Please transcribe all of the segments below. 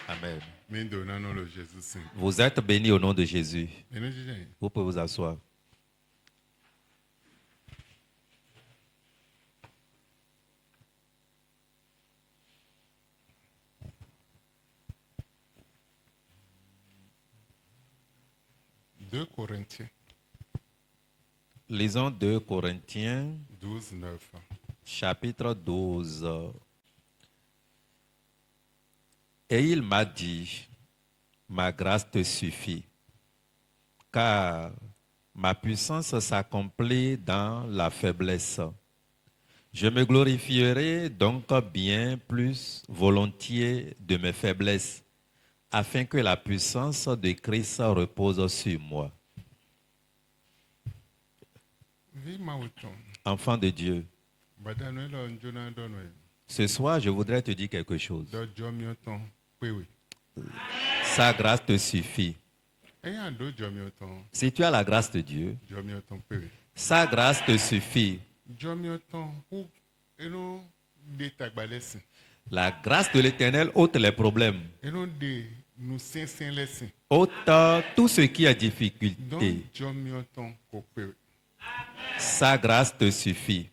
Amen. Jésus. Vous êtes bénis au nom de Jésus. Vous pouvez vous asseoir. Deux Corinthiens Lisons 2 Corinthiens, 12, 9. chapitre 12. Et il m'a dit, ma grâce te suffit, car ma puissance s'accomplit dans la faiblesse. Je me glorifierai donc bien plus volontiers de mes faiblesses, afin que la puissance de Christ repose sur moi. Enfant de Dieu, ce soir, je voudrais te dire quelque chose. Sa grâce te suffit. Si tu as la grâce de Dieu, sa grâce te suffit. La grâce de l'Éternel ôte les problèmes. Ôte tout ce qui est difficulté. Sa grâce te suffit.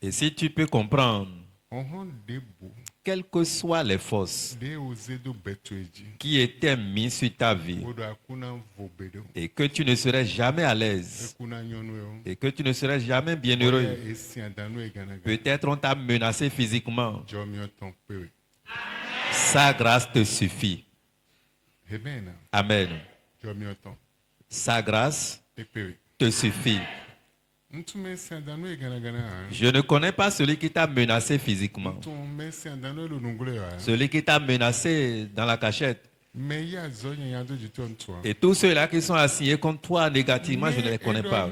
Et si tu peux comprendre, quelles que soient les forces qui étaient mises sur ta vie, et que tu ne serais jamais à l'aise, et que tu ne serais jamais bienheureux, peut-être on t'a menacé physiquement, sa grâce te suffit. Amen. Sa grâce te suffit. Je ne connais pas celui qui t'a menacé physiquement, celui qui t'a menacé dans la cachette. Et tous ceux-là qui sont assignés contre toi négativement, je ne les connais pas.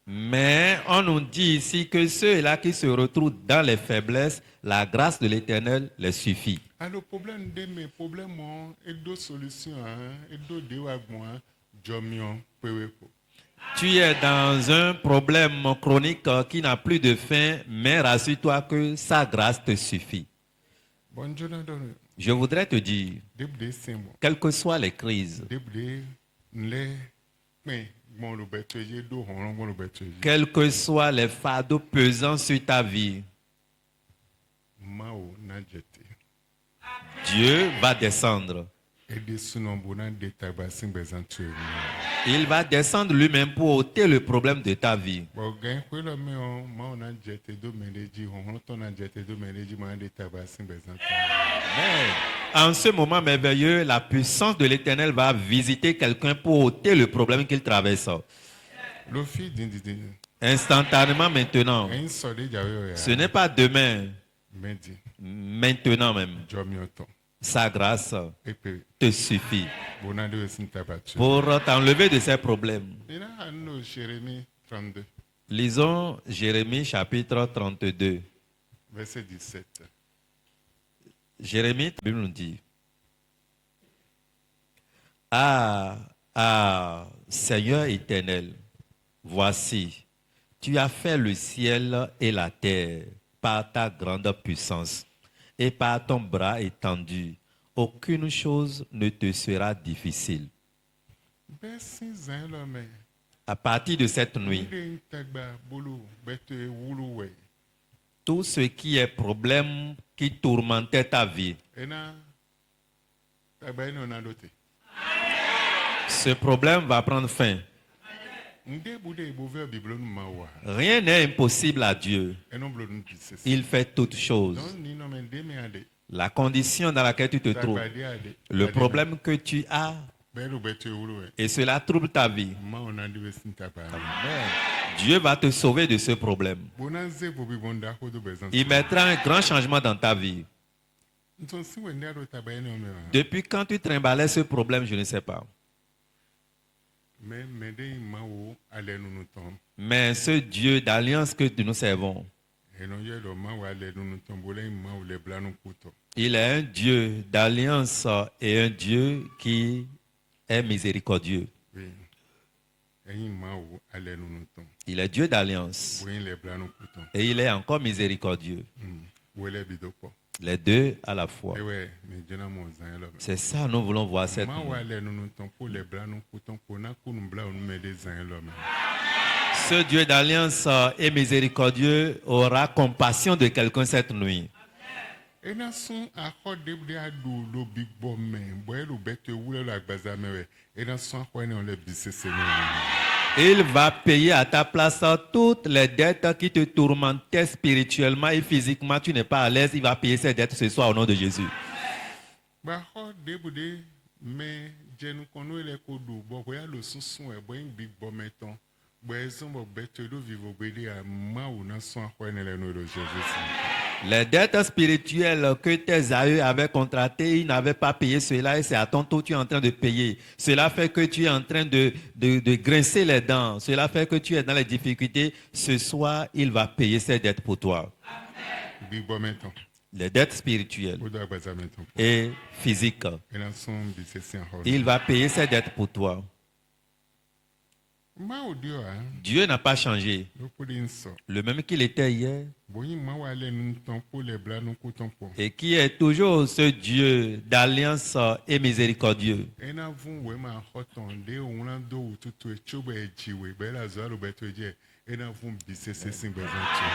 Mais on nous dit ici que ceux-là qui se retrouvent dans les faiblesses, la grâce de l'Éternel les suffit. Tu es dans un problème chronique qui n'a plus de fin, mais rassure-toi que sa grâce te suffit. Je voudrais te dire, quelles que soient les crises, quels que soient les fardeaux pesant sur ta vie, Dieu va descendre. Il va descendre lui-même pour ôter le problème de ta vie. En ce moment merveilleux, la puissance de l'Éternel va visiter quelqu'un pour ôter le problème qu'il traverse. Instantanément maintenant. Ce n'est pas demain. Maintenant même. Sa grâce te suffit pour t'enlever de ces problèmes. Lisons Jérémie chapitre 32. Verset 17. Jérémie, la Bible nous dit, Seigneur éternel, voici, tu as fait le ciel et la terre par ta grande puissance et par ton bras étendu. Aucune chose ne te sera difficile. À partir de cette nuit, tout ce qui est problème qui tourmentait ta vie, ce problème va prendre fin. Rien n'est impossible à Dieu. Il fait toutes choses. La condition dans laquelle tu te trouves, le problème que tu as, et cela trouble ta vie. Amen. Dieu va te sauver de ce problème. Il mettra un grand changement dans ta vie. Depuis quand tu trimballais ce problème, je ne sais pas. Mais ce Dieu d'alliance que nous servons, il est un Dieu d'alliance et un Dieu qui est miséricordieux. ẹ̀yin máa wò alẹ́ nínú tán Il est Dieu d'alliance. bóyin lẹ̀ blanú kú tán Et il est encore miséricordieux. wọlé bi tó pọ̀ Les deux à la fois. ẹwẹ́ mi jẹ́nà mọ̀ ọ̀zán yẹn lọ́mọ. C'est ça, nous voulons voir cette máa wò nuit. alẹ́ nínú tán kó lẹ̀ blanú kú tán kó náà kó nù bla ònú mẹ́lẹ́ zan yẹn lọ́mọ. Ce Dieu d'alliance et miséricordieux aura compassion de quelqu'un cette nuit. ena sún akọ débùdé àdó ló bí gbọ́ mẹ́ bọ́ẹ̀ ló bẹ́ tó ewúrẹ́ lọ àgbàzà mẹ́wẹ́ ena sún akọ ẹni ọ̀lẹ́ bí sẹ́sẹ́ ní Il va payer à ta place toutes les dettes qui te tourmentaient spirituellement et physiquement. Tu n'es pas à l'aise. Il va payer ces dettes ce soir au nom de Jésus. gbàkọ́ débùdé mẹ́ jẹnu kan ló lẹ́ kó dò bọ́ bóyá ló sún ẹ̀ bọ́ẹ̀ ń bí gbọ́ mẹ́ tán bọ́ẹ̀ sún bọ́ bẹ́ tó ló vivo gbélé àmọ́ òun náà sún akọ ẹni lẹ́nu lọ Jésus. Les dettes spirituelles que tes aïeux avaient contractées, ils n'avaient pas payé cela et c'est à ton tour tu es en train de payer. Cela fait que tu es en train de grincer les dents. Cela fait que tu es dans les difficultés. Ce soir, il va payer ces dettes pour toi. bí gbọ́ mẹ́ tán Les dettes spirituelles ó dọ̀ àgbàzà mẹ́ tán et physiques. ena sún bí sẹ́sẹ́ àhọ́ Il va payer ces dettes pour toi. máa ò dí ọ̀ á Dieu n'a pas changé. ló kó dé ń sọ Le même qu'il était hier bóyin máa wà lẹ́nu tán kó lẹ̀ blanú kú tán pọ̀. et qui est toujours ce Dieu d'alliance et miséricordieux. ena fún wẹ́ máa xɔ tán dé òun náà dó wò tútù ẹ̀ tso bẹ́ẹ̀ jìwé bẹ́ẹ̀ la zọ́ àlọ́ bẹ́ẹ̀ tó jẹ́ ena fún bí sẹ́sẹ́ sí bẹ́ẹ̀ tó tó.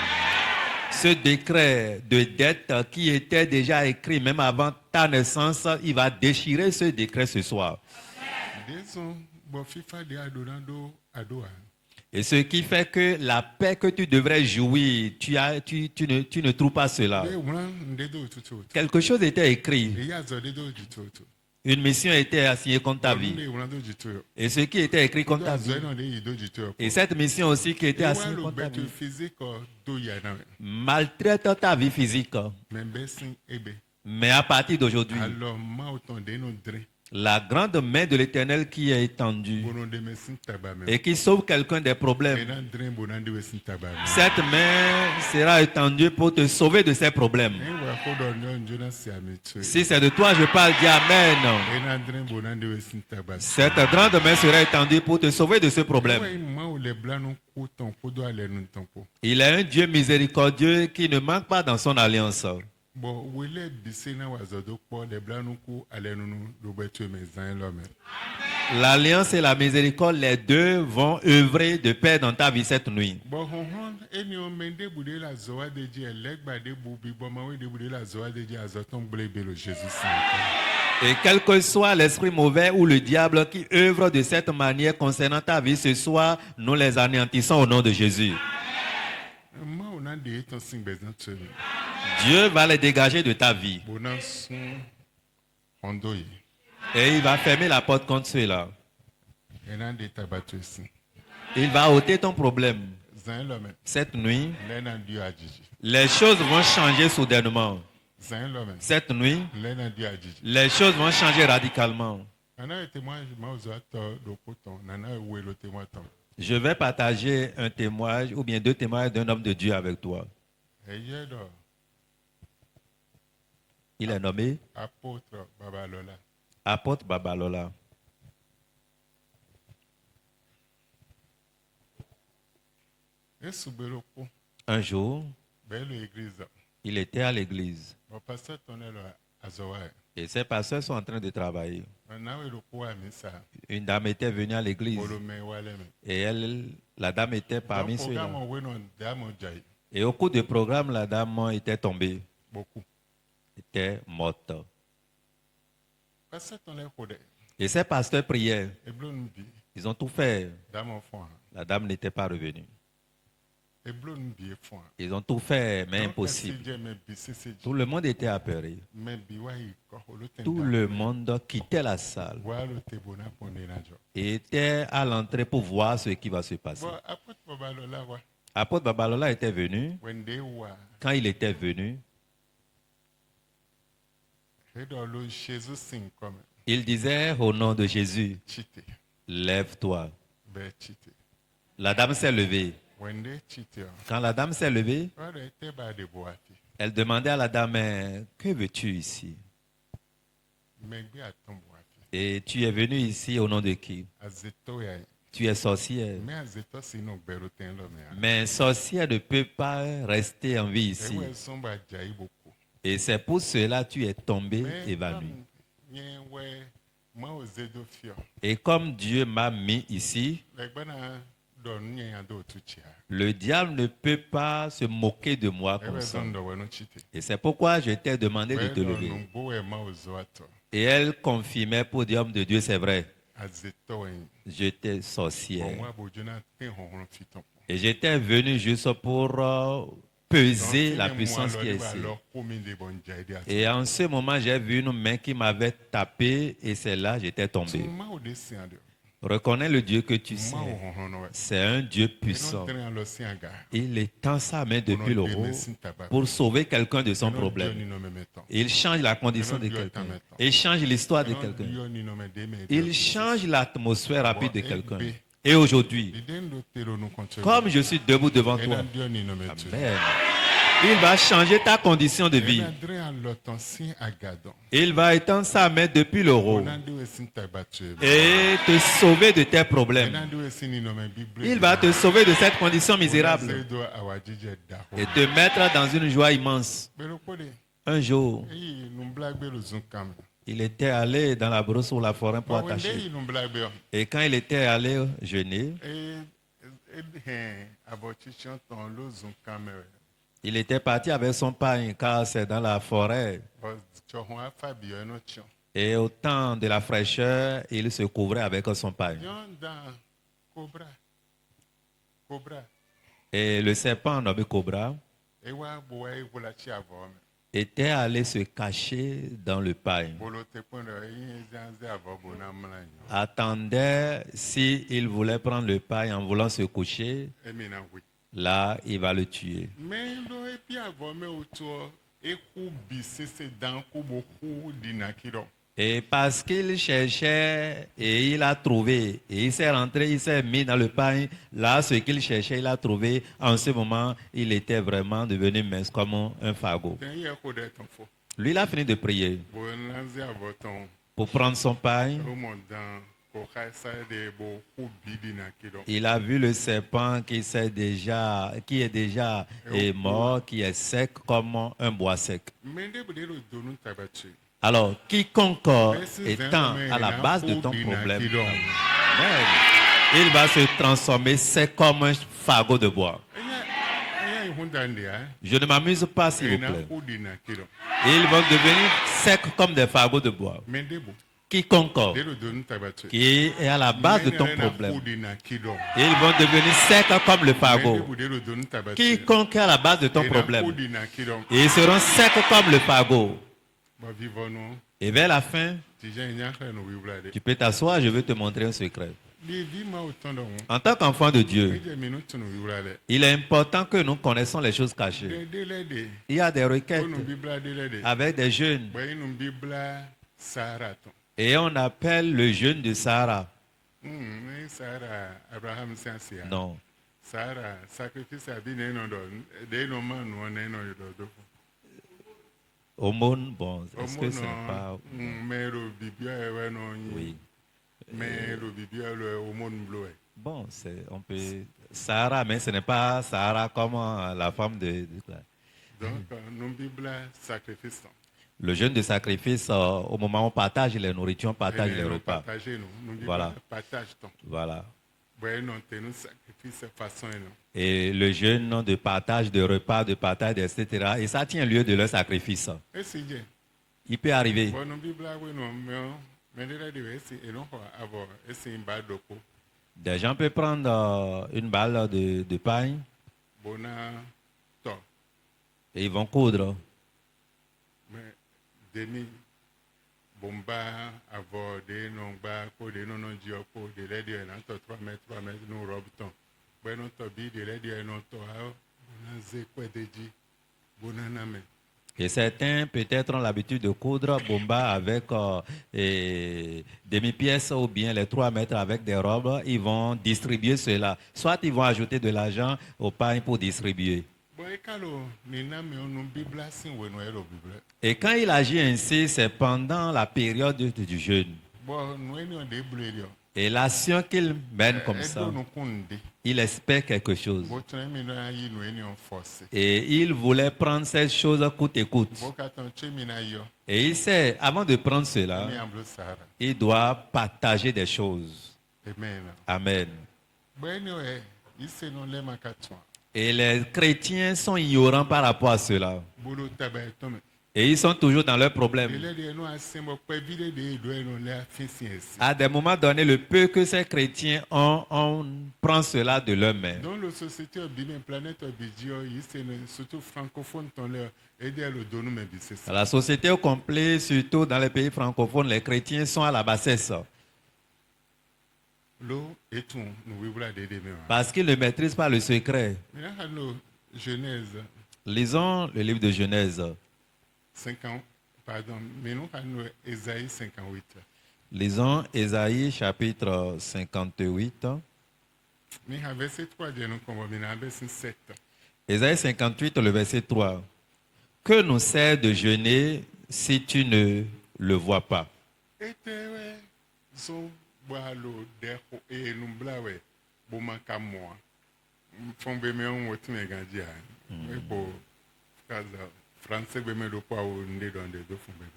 Ce décret de dette qui était déjà écrit même avant ta naissance, il va déchirer ce décret ce soir. désùn gbọ́ fífa dé àdó náà dó àdó à. Et ce qui fait que la paix que tu devrais jouir, tu ne trouves pas cela. bẹ́ẹ̀ òun náà ń dé dó tútù tó. Quelque chose était écrit. èyí àzọ dé dó jù tó tó. Une mission était assignée contre ta òun vie. lè òun náà dó jù tó yọ. Et ce qui était écrit contre ta àzọ vie. yẹn náà lè yí dó jù tó yọ. Et cette mission aussi qui était ewa assignée ló contre ta bẹ́ẹ̀ tó vie. physique dó yà náà Maltraite ta vie physique. mẹ́ bẹ́ẹ̀ sín ebe. Mais à partir d'aujourd'hui, alọ máa ò tán dé nù dírẹ́. la grande main de l'Éternel qui est étendue bọ́nà dé mẹ́ sín tàgbà mẹ́. et qui sauve quelqu'un des problèmes, ena dírẹ́ bọ́nà dé wẹ́ sín tàgbà mẹ́. cette main sera étendue pour te sauver de ces problèmes. ẹ̀yin wà kó dọ̀ ní ọjọ́ náà sí àmì tó yẹ. Si c'est de toi, je parle, dis Amen. ena dírẹ́ bọ́nà dé wẹ́ sín tàgbà mẹ́. Cette grande main sera étendue pour te sauver de ce problème. ẹ̀yin máa ò lẹ̀ blanú kú tán kó dọ̀ alẹ́ nù tán pọ̀. Il est un Dieu miséricordieux qui ne manque pas dans son alliance. bɔn wele bise na wazɔdo kpɔ le blanu ku ale nunu do bɛ tso mɛ zan lɔ mɛ. L'alliance et la miséricorde, les deux vont œuvrer de paix dans ta vie cette nuit. bɔn hɔn eni o mɛ de bu de la zɔ wa de dzi ɛlɛgba de bu bi bɔn ma wo de bu de la zɔ wa de dzi azɔtɔn gble be le Jésus san. Et quel que soit l'esprit mauvais ou le diable qui œuvre de cette manière concernant ta vie ce soir, nous les anéantissons au nom de Jésus. ma o na de etɔn sin gbɛ zan tso mi. Dieu va les dégager de ta vie. bo na sun hɔndo yi Et il va fermer la porte contre ceux-là. ena de taba to sin. Il va ôter ton problème. zan lɔ mɛ Cette nuit, lɛna di adzidzi. les choses vont changer soudainement. zan lɔ mɛ Cette nuit, lɛna di adzidzi. les choses vont changer radicalement. nana ye témoignage ma o zɔ atɔ do ko tɔn nana ye wo lo témoin tɔn. Je vais partager un témoignage ou bien deux témoignages d'un homme de Dieu avec toi. eye dɔ Il est nommé apôtre Babalola. apôtre Babalola. Esugbero ko Un jour, bɛɛ lo église il était à l'église bɔn pasteur tɔn ne lɔ azɔwa yɛ. et ses pasteurs sont en train de travailler. n'awo lo ko wa mi sa Une dame était venue à l'église bolo mɛ wale mɛ. et elle, la dame était parmi donc ceux-là. programme we nɔ damo dza yi Et au cours du programme, la dame était tombée, beaucoup. était morte. pasteur tɔn ne ko dɛ Et ses pasteurs priaient. eblo nu bi Ils ont tout fait. damo fɔn ha La dame n'était pas revenue. eblo nu bi fɔn ha. Ils ont tout fait, mais Donc, impossible. esi jɛ mɛ bi sese Tout dzi le monde était apeuré. mɛ bi wa yi kɔ olu tɛ Tout le monde quittait la salle wa lo te bona pɔn de na jɔ. et était à l'entrée pour voir ce qui va se passer. bɔn apôtre Babalola wa Apôtre Babalola était venu. wɛnde wa Quand il était venu, edɔ lo Jésus sin kɔmɛ il disait au nom de Jésus, tsite lève-toi. bɛɛ tsite La dame s'est levée. wɛnde tsite wa. Quand la dame s'est levée, Ɔlɛ tɛ ba de bo afi. elle demandait à la dame, mais que veux-tu ici? Mɛgbe atɔn bo afi. Et tu es venu ici au nom de qui? Azeto ya yi. tu es sorcière. Mais azeto si no gbero ten lo me. Mais sorcière ne peut pas rester en vie ici. Ewe somba jai beaucoup. Et c'est pour cela que tu es tombé, Mais évanoui. nye we ma ozedo fio. Et comme Dieu m'a mis ici, Legbana don nye ando tuchia. le diable ne peut pas se moquer de moi comme Ewe ça. zondo we no chite. Et c'est pourquoi je t'ai demandé de We te do lever. numbo we ma ozoato. Et elle confirmait pour dire, homme de Dieu, c'est vrai. Azeto we. J'étais sorcière. Bon wa bojona ten honron fiton. Et j'étais venu juste pour peser Donc, la si puissance moi, qui est alors, ici. alors, combien de bonnes jaïdes à Et en ce moment, j'ai vu une main qui m'avait tapé et c'est là que j'étais tout. tombé. Ma o dessin de. Reconnais le Dieu que tu Ma sais. o honron ouais. C'est un Dieu Et puissant. non train alors si un gars. Il étend sa main depuis le haut pour sauver quelqu'un de son Et non Dieu problème. ni nomme mettant. Il change la condition de quelqu'un. Il change l'histoire de Et non quelqu'un. Dieu ni nomme des mais. Il change l'atmosphère rapide de quelqu'un. Et aujourd'hui, L'idée de terreau nous continue. comme je suis debout devant Et toi, non Dieu ni nomme tout. Amen, il va changer ta condition de Et vie. non train alors ton si agadon. Il va étendre sa main depuis le haut On a deux si tabattu. et te sauver de tes Et problèmes. non deux si ni nomme Bible. Il va te sauver de cette condition misérable C'est doit avoir jije daho. et te mettre dans une joie immense. Mais le côté. Un jour, Et nous blague le zoom cam. il était allé dans la brousse ou la forêt pour Bon, one day, attacher. nous blague. Et quand il était allé jeûner, il était parti avec son pain car c'est dans la forêt. Et au temps de la fraîcheur, il se couvrait avec son pain. Et le serpent nommé Cobra était allé se cacher dans le pain. Attendait s'il voulait prendre le pain en voulant se coucher, là, il va le tuer. Et parce qu'il cherchait et il a trouvé, et il s'est rentré, il s'est mis dans le pain, là, ce qu'il cherchait, il a trouvé. En ce moment, il était vraiment devenu mince comme un fagot. Lui, il a fini de prier pour prendre son pain. Il a vu le serpent qui est déjà mort, qui est sec comme un bois sec. Alors, quiconque étant à la base de ton problème, Amen, il va se transformer sec comme un fagot de bois. Je ne m'amuse pas, s'il vous plaît. Ils vont devenir secs comme des fagots de bois. Quiconque qui est à la base de ton problème, ils vont devenir secs comme le fagot. Quiconque est à la base de ton problème, ils seront secs comme le fagot. Et vers la fin, tu peux t'asseoir, je vais te montrer un secret. En tant qu'enfant de Dieu, il est important que nous connaissons les choses cachées. Il y a des requêtes avec des jeûnes. Et on appelle le jeûne de Sahara. Non. Aumône, bon, est-ce que ce n'est pas... Oui. Bon, on peut... Sahara, mais ce n'est pas Sahara comme la femme de... Donc, nous Bible sacrifice. Le jeûne de sacrifice, au moment où on partage les nourritures, on partage les repas. Voilà. Voilà. Et le jeûne de partage de repas, de partage, etc. Et ça tient lieu de leur sacrifice. Il peut arriver. Des gens peuvent prendre une balle de pain et ils vont coudre. Bomba avoir des noms bas pour des noms diopo de l'aide et un 3 mètres nous robton. Ben on tobi de l'aide et un to on quoi de dit bonaname. Et certains peut-être ont l'habitude de coudre bomba avec demi-pièces ou bien les 3 mètres avec des robes. Ils vont distribuer cela. Soit ils vont ajouter de l'argent au pain pour distribuer. Et quand il agit ainsi, c'est pendant la période du jeûne. Et l'action qu'il mène comme ça, Edo no kunde. il espère quelque chose. Botun mi no ayi no eni on force. Et il voulait prendre cette chose coûte et coûte. Bokaton chemi na yo. Et il sait, avant de prendre Mi cela, amblo sara. il doit partager des choses. Amen. Amen. Bueno ise no le makatwa. Et les chrétiens sont ignorants par rapport à cela. Bolo taba tome. Et ils sont toujours dans leurs problèmes. Ele de no asembo pe vide de do no le afisi esi. À des moments donnés, le peu que ces chrétiens ont, on prend cela de leurs mains. Dans la société obine planète obidio ise no surtout francophone ton le aider le donu me bisese. Dans la société au complet, surtout dans les pays francophones, les chrétiens sont à la bassesse Lo eton no wibra de me. parce qu'ils ne maîtrisent pas le secret. Mais là no Genèse Lisons le livre de Genèse. 50 pardon, mais non no Ésaïe 58. Lisons Ésaïe chapitre 58. Mais verset 3 de nous comme bien verset 7. Ésaïe 58, le verset 3. Que nous sert de jeûner si tu ne le vois pas? Etewe so boalo deho e numblawe bomaka moi. Fombe me on woti me gandia. E bo kaza français be me do kwa o nde don de do fombe.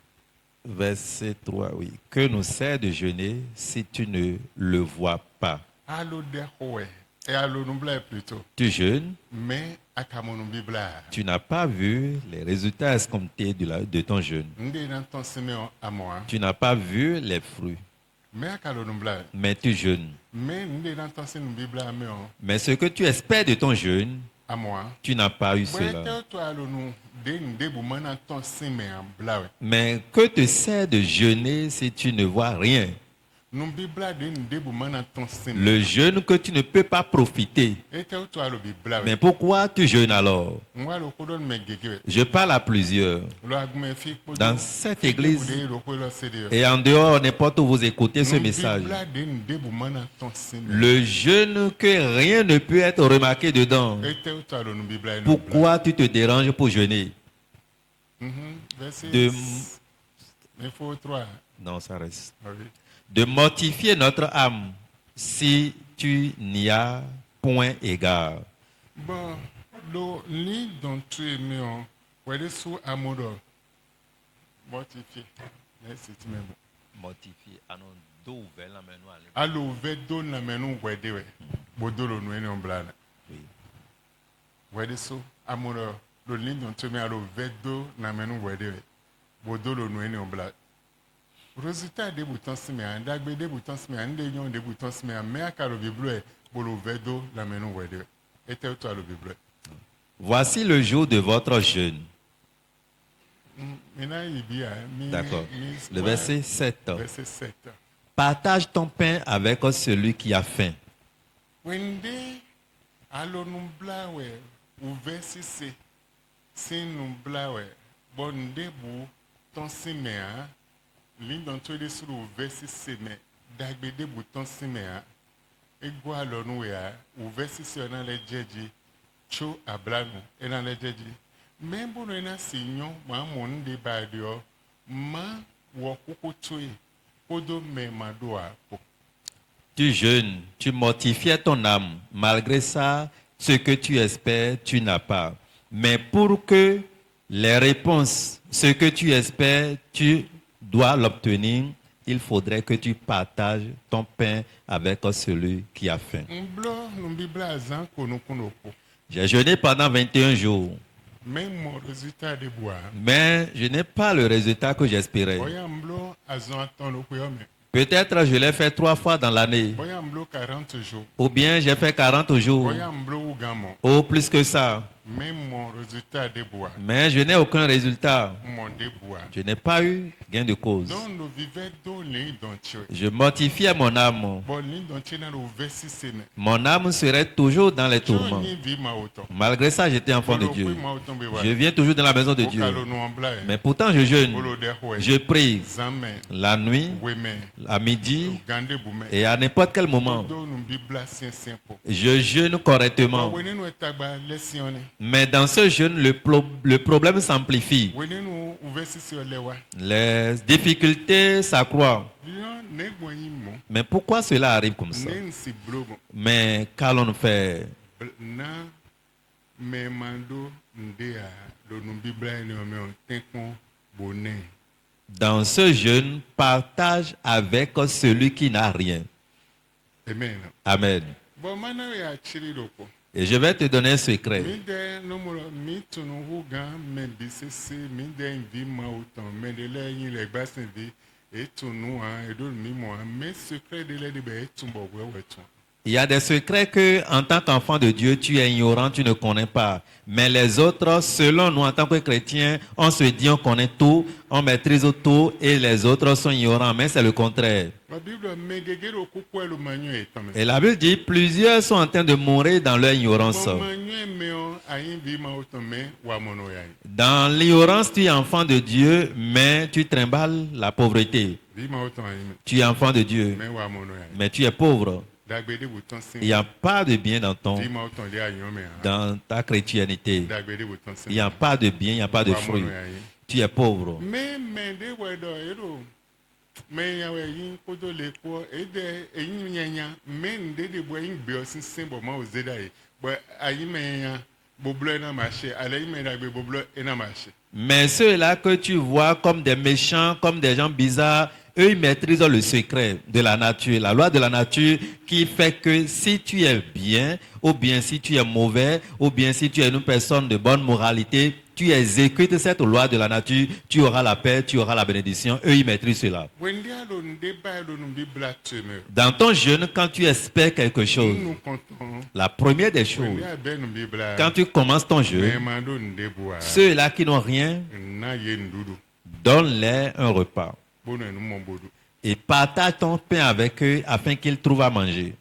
Verset 3, oui. Que nous sert de jeûner si tu ne le vois pas? Allo deho e allo numblawe plutôt. Tu jeûnes, Mais akamono bibla. tu n'as pas vu les résultats escomptés de ton jeûne. Nde nan ton seme à moi. Tu n'as pas vu les fruits, Mais akalo numblawe. mais tu jeûnes. Mais nde nan ton seme bibla me on Mais ce que tu espères de ton jeûne, à moi. tu n'as pas eu Boy cela. te to allo nu de nde bu mana ton seme en blawe. Mais que te sert de jeûner si tu ne vois rien? Nu bibla de nde bu mana ton seme. Le jeûne que tu ne peux pas profiter. Ete to allo bibla. Mais pourquoi tu jeûnes alors? Moi le kodon me gege. Je parle à plusieurs. Lo agme fi ko. Dans cette église lo ko lo sede. et en dehors, n'importe où vous écoutez ce message. Bibla de nde bu mana ton seme. Le jeûne que rien ne peut être remarqué dedans. Ete to allo nu bibla. Pourquoi tu te déranges pour jeûner? Verset De- il faut 3. Non, ça reste. Oui. De mortifier notre âme si tu n'y as point égard. Bon, lo ni dont tu es mis en wede sous amodo. Mortifié. Merci, tu m'aimes. Mortifier. Allo vedo na menu wede we. Bodolo no eni omblana. Oui. Wede sous amodo. Lo ni dont tu es mis allo vedo na menu wede we. Bodolo no eni omblana. Résultat des boutons si mais andagbe des boutons si mais andegnon des boutons si mais mais akalo biblue bolo vedo la menu wede. Était toi le biblue. Voici le jour de votre jeûne. D'accord. Le verset 7. Verset 7. Partage ton pain avec celui qui a faim. Wende alo numblawe ou verset C. Si numblawe bonde bu ton simea ligne dans tous les sur le verset C mais dagbe de bouton simea ego alo nuya ou verset C on a les jeji cho ablanu et dans les jeji même bon on a signon ma mon de badio ma wo kokotui podo me madoa po. Tu jeûnes, tu mortifies ton âme. Malgré ça, ce que tu espères, tu n'as pas. Mais pour que les réponses, ce que tu espères, tu dois l'obtenir, il faudrait que tu partages ton pain avec celui qui a faim. Mblo numbibla azan konokonoko. J'ai jeûné pendant 21 jours, Même mon résultat de bois. mais je n'ai pas le résultat que j'espérais. Boya mblo azan attend okuyome. Peut-être je l'ai fait 3 fois dans l'année, Boya mblo 40 jours. ou bien j'ai fait 40 jours, Boya mblo ugamo. ou plus que ça. Même mon résultat de bois. Mais je n'ai aucun résultat. Mon de bois. Je n'ai pas eu gain de cause. Donc nous vivons dans les dentiers. Je mortifiais mon âme. Bon, les dentiers dans le verset séné. Mon âme serait toujours dans les tourments. Je vis ma auto. Malgré ça, j'étais enfant de Dieu. Je viens toujours dans la maison de Dieu. Mais pourtant, je jeûne. Je prie la nuit, à midi et à n'importe quel moment. Je jeûne correctement. Mais dans ce jeûne, le problème s'amplifie. Les difficultés s'accroissent. ne gwanyi mo Mais pourquoi cela arrive comme ça? ne nsi blogo Mais qu'allons-nous faire? na me mando ndea lo nu bibla ni o me o tenkon bonnet. Dans ce jeûne, partage avec celui qui n'a rien. Amen. Amen. Bon mana ya chiri loko. Et je vais te donner un secret. Mi de no mo mi tunu huga me bisisi mi de vi ma uton me de le yin le gbasin vi e tunu a e do mi mo me secret de le de be tumbo weweton. Il y a des secrets que, en tant qu'enfant de Dieu, tu es ignorant, tu ne connais pas. Mais les autres, selon nous, en tant que chrétiens, on se dit on connaît tout, on maîtrise tout, et les autres sont ignorants. Mais c'est le contraire. La Bible me gegero kuko elu manyo etame. Et la Bible dit, plusieurs sont en train de mourir dans leur ignorance. Bon manyo meo ayin vi ma uton me wa mono yayi. Dans l'ignorance, tu es enfant de Dieu, mais tu trimbales la pauvreté. Vi ma uton ayin Tu es enfant de Dieu, me wa mono yayi. mais tu es pauvre. Dagbede buton sin. Il n'y a pas de bien dans Vi ma uton le ayin me. dans ta chrétiennité. Dagbede buton sin. Il n'y a pas de bien, il n'y a pas de Wa fruit. mono yayi. Tu es pauvre. Me de wedo ero. Me ya we yin kodo le ko e de eyin nyanya me nde de bo yin gbe osin sin bo ma o zeda yi. Bo ayin me ya boblo na marché, ale yin me dagbe boblo e na marché. Mais ceux-là que tu vois comme des méchants, comme des gens bizarres, eux, ils maîtrisent le secret de la nature, la loi de la nature qui fait que si tu es bien, ou bien si tu es mauvais, ou bien si tu es une personne de bonne moralité, tu exécutes cette loi de la nature, tu auras la paix, tu auras la bénédiction. Eux, ils maîtrisent cela. Wendi alo nde ba lo nu bibla tume. Dans ton jeûne, quand tu espères quelque chose, Nous comptons. la première des choses, Wendi abe nu bibla. quand tu commences ton Me jeûne, mando nde boa. ceux-là qui n'ont rien, Na ye ndudu. donne-les un repas. Bono nu mombodu. Et partage ton pain avec eux afin qu'ils trouvent à manger.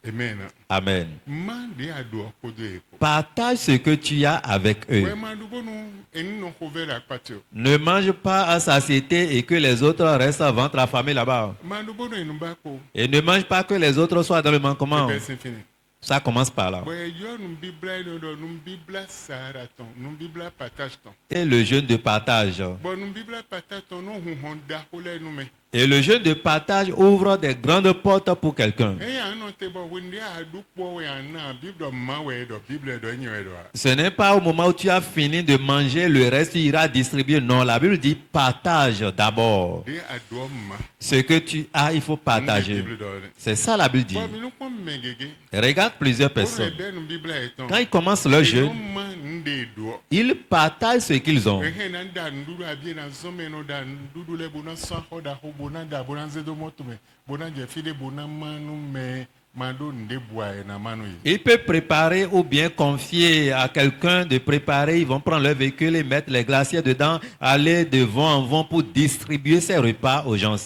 Amen. Amen. Man de ado kodo eko. Partage ce que tu as avec eux. We mando bono eni no khove la patio. Ne mange pas à satiété et que les autres restent à ventre affamé là-bas. Mando bono enu bako. Et ne mange pas que les autres soient dans le manquement. Ebe sin fini. Ça commence par là. Boye yo nu bibla no do nu bibla sara ton, nu bibla partage ton. Et le jeûne de partage. Bon nu bibla partage ton no hu honda hole nu me. Et le jeûne de partage ouvre des grandes portes pour quelqu'un. E ya no te bo wendi adu po we ana biblo ma we do bible do nyi do. Ce n'est pas au moment où tu as fini de manger, le reste tu iras distribuer. Non, la Bible dit partage d'abord. De ado ma. Ce que tu as, il faut partager. Bible do. C'est ça la Bible dit. Bon mi no ko megege. Regarde plusieurs Bono personnes. ebe nu bibla eton. Quand ils commencent leur jeûne, Ma nde do. ils partagent ce qu'ils ont. Ehe na nda ndudu abie na zome no da ndudu le bona sa hoda ho bona da bona zedo moto me. Bona je fide bona manu me mando nde bua e na manu yi. Ils peuvent préparer ou bien confier à quelqu'un de préparer. Ils vont prendre leur véhicule et mettre les glaciers dedans, aller de vent en vent pour distribuer ces repas aux gens.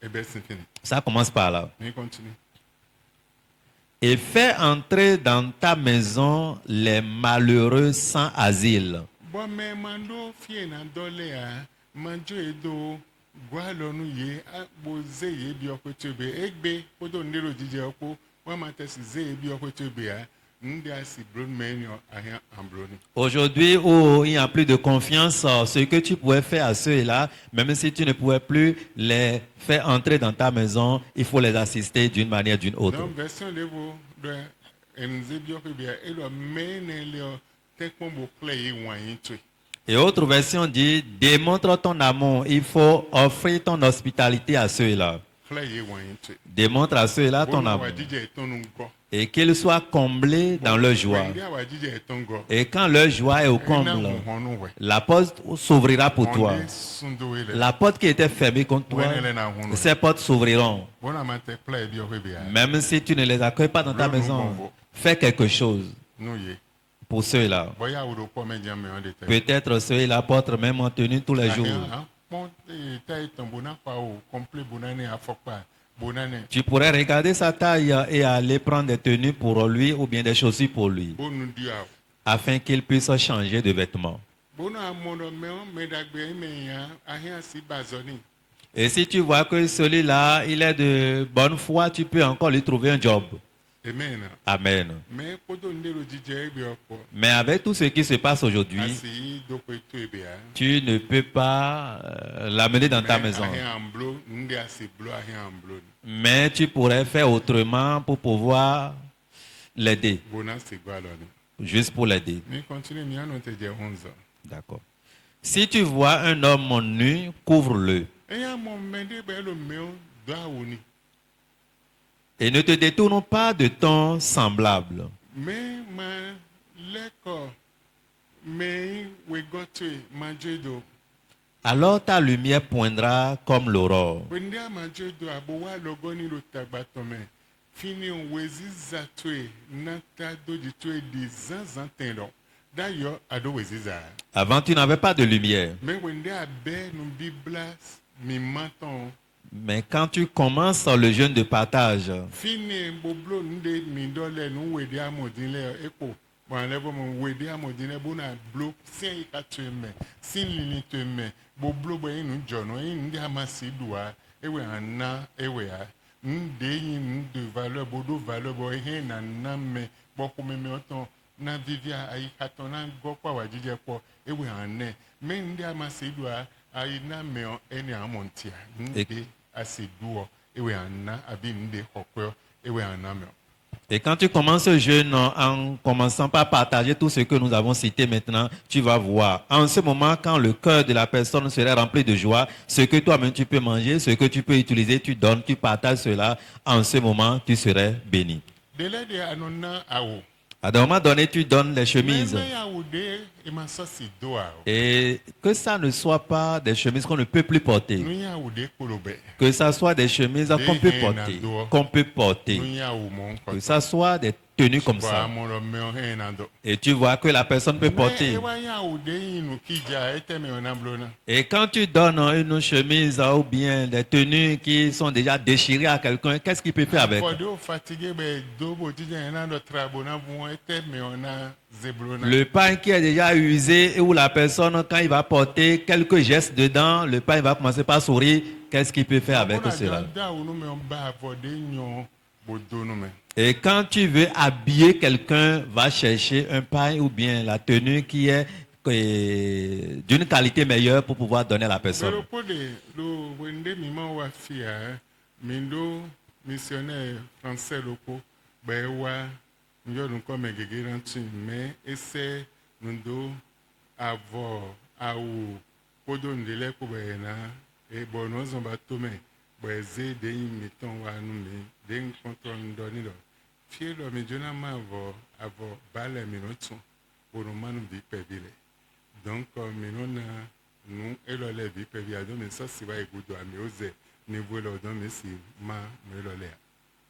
Ebe sin fini. Ça commence par là. Ni continue. Et fais entrer dans ta maison les malheureux sans asile. Bon me mando fie na dole a manjo edo gwalo nu ye a boze ye bi okwetebe egbe odo ndero jije okwo wa matesi ze ye bi okwetebe a ndi asi bron menyo ahia ambroni. Aujourd'hui, où il n'y a plus de confiance, ce que tu pouvais faire à ceux-là, même si tu ne pouvais plus les faire entrer dans ta maison, il faut les assister d'une manière ou d'une autre. Donc version levo de enze bi okwebe a elo mene le tekpon bo kle yi wanyin twe. Et autre version dit, démontre ton amour, il faut offrir ton hospitalité à ceux-là. Kle yi wanyin twe. Démontre à ceux-là ton Bono amour. wa jije eton ngo. Et qu'ils soient comblés dans leur joie. Wendi wa jije eton ngo. Et quand leur joie est au Ena comble, honu we. la porte s'ouvrira pour toi. Onde sundo ele. La porte qui était fermée contre toi, Wenele na honu. ces portes s'ouvriront. Bona mate kle bi okwebe a. Même si tu ne les accueilles pas dans ta maison, fais quelque chose Nou ye. pour ceux-là. Boya ou do po me jam me on de te. Peut-être ceux-là portent même en tenue tous les jours. Pon ta eton bona pa o complet bonane afokpa. Bonane. Tu pourrais regarder sa taille et aller prendre des tenues pour lui ou bien des chaussures pour lui, Bonu dia. afin qu'il puisse changer de vêtements. Bono amono me on me dagbe me ya ahia si bazoni. Et si tu vois que celui-là, il est de bonne foi, tu peux encore lui trouver un job. Amen. Amen. Mais poto ndelo djidje ebe okpo. Mais avec tout ce qui se passe aujourd'hui, Asi doko eto ebe a. tu ne peux pas l'amener dans ta maison. Ahe amblo nde asi blo ahe amblo. Mais tu pourrais faire autrement pour pouvoir l'aider. Bona se gwaloni. Juste pour l'aider. Mi continue mi anote je 11. D'accord. Si tu vois un homme nu, couvre-le. Eya mo mende be lo meo do awoni. Et ne te détourne pas de ton semblable. Mais ma leko me we goto majedo. Alors ta lumière poindra comme l'aurore. Wende majedo abowa logoni lo tagbatome. Fini wezi zatwe nata doji twe di zanzantendo. D'ailleurs ado wezi za. Avant, tu n'avais pas de lumière. Mais wende abe no biblas mi maton. Mais quand tu commences le jeûne de partage, Fini boblo nde mi dole nu wede amodinle epo. Bon levo mo wede amodinle bona blo sin ikatweme sin lini tweme boblo bo inu jono ndi amasi dua ewe ana ewe a nde yin de valeur bodo valeur bo he na name bo komeme oton na vivia ai katona go kwa wajije po ewe ane me ndi amasi dua ai na me eni amontia nde asi duo ewe ana abi nde hokwe ewe ana me. et quand tu commences ce jeûne en commençant par partager tout ce que nous avons cité maintenant, tu vas voir. En ce moment, quand le cœur de la personne serait rempli de joie, ce que toi-même tu peux manger, ce que tu peux utiliser, tu donnes, tu partages cela. En ce moment, tu serais béni. Dele de anona awo. À un moment donné, tu donnes les chemises. Mais awo de emasosi doa. Et que ça ne soit pas des chemises qu'on ne peut plus porter. Nous awo de kolobe. Que ça soit des chemises qu'on peut porter. Qu'on peut porter. Nous awo mon Que ça soit des tenues comme ça. Et tu vois que la personne peut porter. Et quand tu donnes une chemise ou bien des tenues qui sont déjà déchirées à quelqu'un, qu'est-ce qu'il peut faire avec? Le pain qui est déjà usé et où la personne, quand il va porter quelques gestes dedans, le pain va commencer par sourire. Qu'est-ce qu'il peut faire avec cela? Et quand tu veux habiller quelqu'un, va chercher un pain ou bien la tenue qui est d'une qualité meilleure pour pouvoir donner à la personne. Missionnaire français locaux, nous avons comme mais essaie nous avoir à ou podon de l'éco et bon nous on va tomber boisé des mettons à nous des contrôle donné là fier le médiana ma avoir balé minutos pour nous manu bi pevile donc nous et le levi peviado mais ça c'est va écouter à mieux niveau là donc mais si ma me le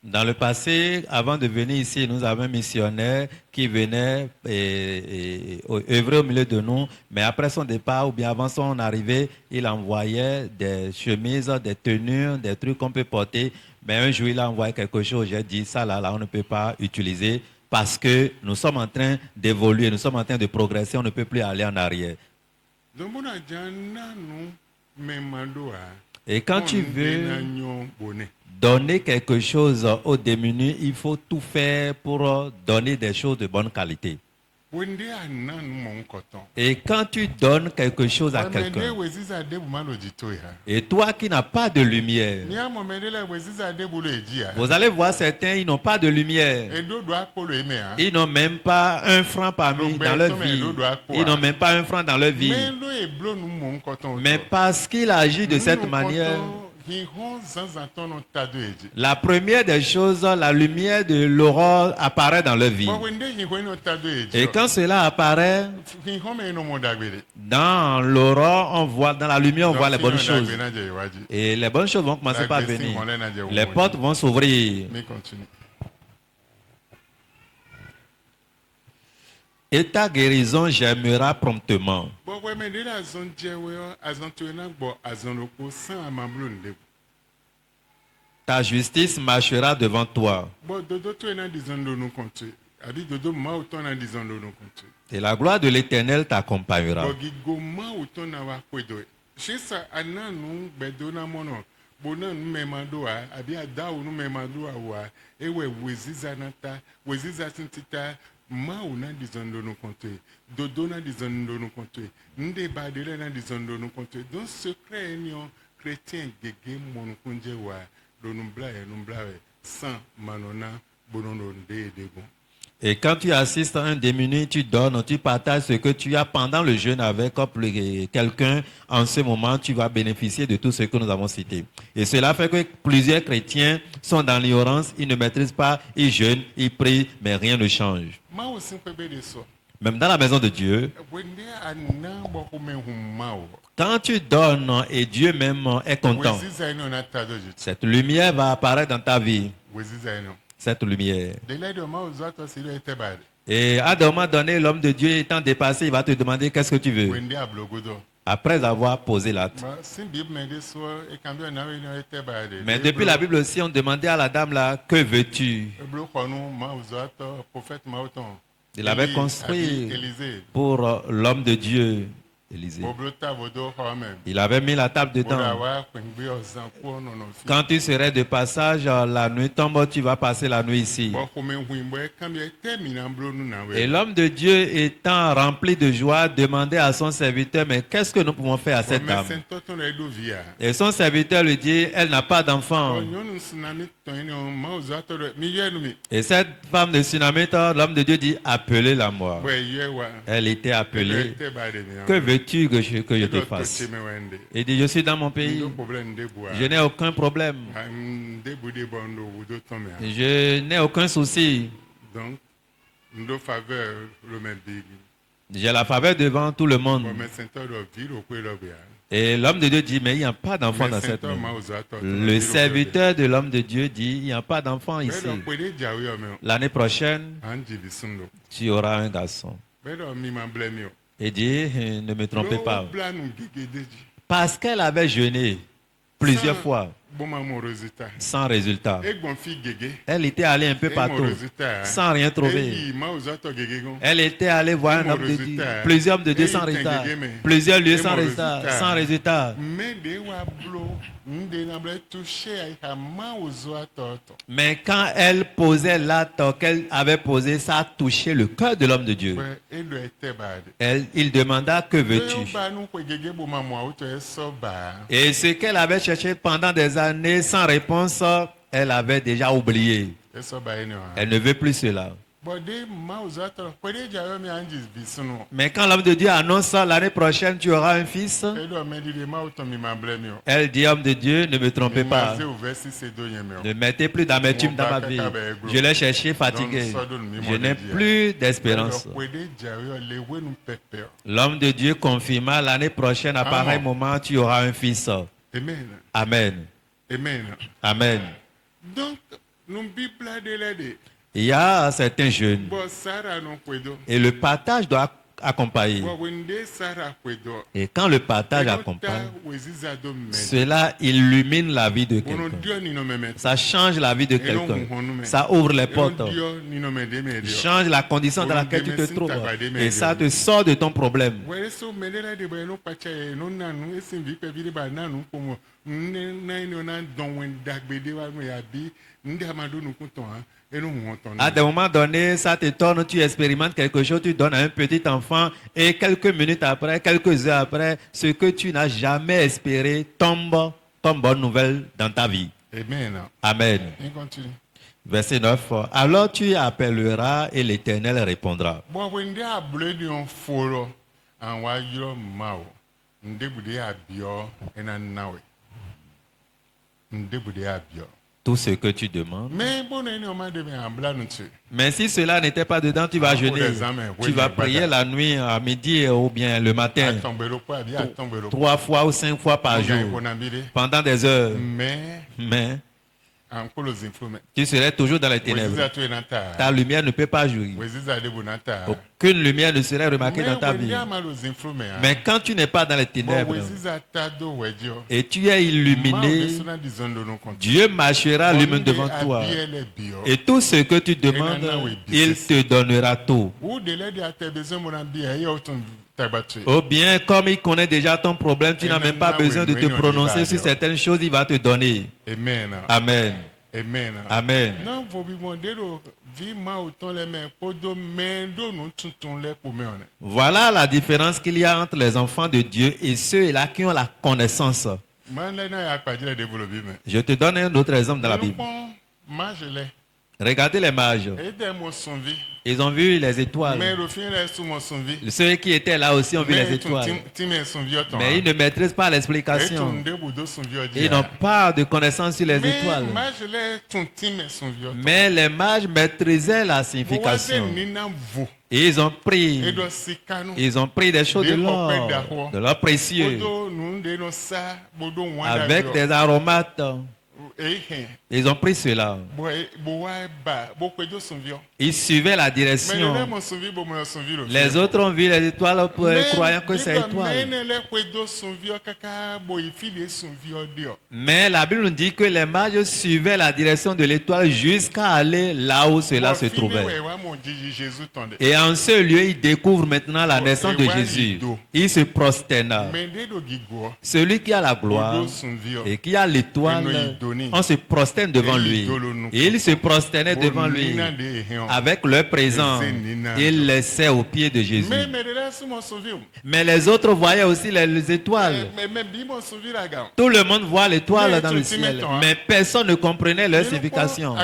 Dans le passé, avant de venir ici, nous avons un missionnaire qui venait œuvrer au milieu de nous. Mais après son départ ou bien avant son arrivée, il envoyait des chemises, des tenues, des trucs qu'on peut porter. Mais un jour, il a envoyé quelque chose. J'ai dit, ça là, on ne peut pas utiliser parce que nous sommes en train d'évoluer, nous sommes en train de progresser, on ne peut plus aller en arrière. Et quand tu veux donner quelque chose aux démunis, il faut tout faire pour donner des choses de bonne qualité. Et quand tu donnes quelque chose à quelqu'un, et toi qui n'as pas de lumière, vous allez voir certains, ils n'ont pas de lumière. Ils n'ont même pas un franc parmi dans leur vie. Ils n'ont même pas un franc dans leur vie. Mais parce qu'il agit de cette manière, la première des choses, la lumière de l'aurore apparaît dans leur vie. Et quand cela apparaît, dans l'aurore, on voit, dans la lumière, on voit les bonnes choses. Et les bonnes choses vont commencer par venir. Les portes vont s'ouvrir. Et ta guérison germera promptement. Ta justice marchera devant toi. Et la gloire de l'Éternel t'accompagnera. bona nu memadoa abi adao nu memadoa wa ewe weziza nata weziza tintita mau na dizondo no konte dodo na dizondo no konte nde badele na dizondo no konte donc secret enion chrétien gege mon kunje wa do numbla sans manona bonono de bon. Et quand tu assistes à un démuni, tu donnes, tu partages ce que tu as pendant le jeûne avec quelqu'un. En ce moment, tu vas bénéficier de tout ce que nous avons cité. Et cela fait que plusieurs chrétiens sont dans l'ignorance, ils ne maîtrisent pas, ils jeûnent, ils prient, mais rien ne change. Même dans la maison de Dieu, quand tu donnes et Dieu même est content, cette lumière va apparaître dans ta vie. Cette lumière. Et à un moment donné, l'homme de Dieu étant dépassé, il va te demander qu'est-ce que tu veux. Après avoir posé l'acte. Mais depuis la Bible aussi, on demandait à la dame là, que veux-tu? Il avait construit pour l'homme de Dieu, Élisée. Il avait mis la table dedans. Quand tu serais de passage, la nuit tombe, tu vas passer la nuit ici. Et l'homme de Dieu étant rempli de joie, demandait à son serviteur, mais qu'est-ce que nous pouvons faire à cette dame? Et son serviteur lui dit, elle n'a pas d'enfant. Et cette femme de Sunamite, l'homme de Dieu dit, appelez-la moi. Elle était appelée. Que veux-tu que je te fasse? Il dit, je suis dans mon pays. Je n'ai aucun problème. Je n'ai aucun souci. J'ai la faveur devant tout le monde. Et l'homme de Dieu dit, mais il n'y a pas d'enfant dans cette maison. Le serviteur de l'homme de Dieu dit, il n'y a pas d'enfant ici. L'année prochaine, tu auras un garçon. Et dit, ne me trompez pas. Parce qu'elle avait jeûné plusieurs fois. Sans résultat. Elle était allée un peu partout sans rien trouver. Elle était allée voir un homme de Dieu, plusieurs hommes de Dieu sans résultat, plusieurs lieux sans résultat, sans résultat. Mais quand elle posait l'acte qu'elle avait posé, ça a touché le cœur de l'homme de Dieu. Il demanda, que veux-tu? Et ce qu'elle avait cherché pendant des années sans réponse, elle avait déjà oublié. Elle ne veut plus cela. Mais quand l'homme de Dieu annonce l'année prochaine tu auras un fils, elle dit, homme de Dieu, ne me trompez pas. Ne mettez plus d'amertume dans ma vie. Je l'ai cherché fatigué. Je n'ai plus d'espérance. L'homme de Dieu confirma, l'année prochaine à pareil moment tu auras un fils. Amen. Amen. Amen. Amen. Donc, nous il y a certains jeunes et le partage doit accompagner. Et quand le partage accompagne, cela illumine la vie de quelqu'un. Ça change la vie de quelqu'un. Ça ouvre les portes. Change la condition dans laquelle tu te trouves. Et ça te sort de ton problème. À des moments donnés, ça t'étonne, tu expérimentes quelque chose, tu donnes à un petit enfant et quelques minutes après, quelques heures après, ce que tu n'as jamais espéré tombe comme bonne nouvelle dans ta vie. Amen. Amen. Verset 9. Alors tu appelleras et l'Éternel répondra. Tout ce que tu demandes. Mais si cela n'était pas dedans, tu vas jeûner. Tu vas prier la nuit, à midi ou bien le matin. 3 fois ou 5 fois par jour. Pendant des heures. Mais tu serais toujours dans les ténèbres. Ta lumière ne peut pas jouir. Aucune lumière ne serait remarquée dans ta Mais vie. when mal aux influences, Mais quand tu n'es pas dans les ténèbres et tu es illuminé, Dieu marchera lui-même devant toi. Et tout ce que tu demandes, il te donnera tout. Ou bien, comme il connaît déjà ton problème, tu n'as même pas besoin de te prononcer sur certaines choses, il va te donner. Amen. Amen. Amen. Amen. Non, vous demandez vie ma autant les mains pour demain nous tout les pour me. Voilà la différence qu'il y a entre les enfants de Dieu et ceux-là qui ont la connaissance. Je te donne un autre exemple dans la Bible. Regardez les mages. Ils ont vu les étoiles. Ceux qui étaient là aussi ont vu les étoiles. Mais ils ne maîtrisent pas l'explication. Ils n'ont pas de connaissance sur les étoiles. Mais les mages maîtrisaient la signification. Et ils ont pris des choses de l'or précieux, avec des aromates. Ils ont pris cela. Ils suivaient la direction. Les autres ont vu les étoiles croyant que c'est étoile. Mais la Bible nous dit que les mages suivaient la direction de l'étoile jusqu'à aller là où cela se trouvait. Et en ce lieu, ils découvrent maintenant la naissance de Jésus. Ils se prosternent. Celui qui a la gloire et qui a l'étoile, on se prosterne devant lui. Et ils se prosternaient devant lui avec leur présent. Ils laissaient aux pieds de Jésus. Mais les autres voyaient aussi les étoiles. Tout le monde voit l'étoile dans le ciel. Mais personne ne comprenait leur signification.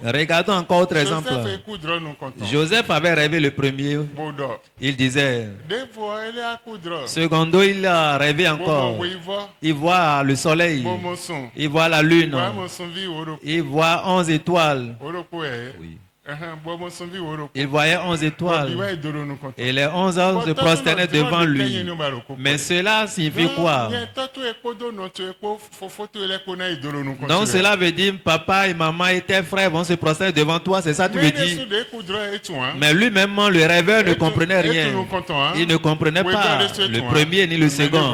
Regardons encore autre exemple. Joseph avait rêvé le premier. Il disait, secondo, il a rêvé encore. Il voit le soleil. Il voit la lune. Il voit 11 étoiles. Oui. Il voyait 11 étoiles. Et les 11 hommes se prosternaient devant lui. Mais cela signifie quoi? Donc cela veut dire papa et maman et tes frères vont se prosterner devant toi. C'est ça que tu veux dire? Mais lui-même, le rêveur, ne comprenait rien. Il ne comprenait pas le premier ni le second.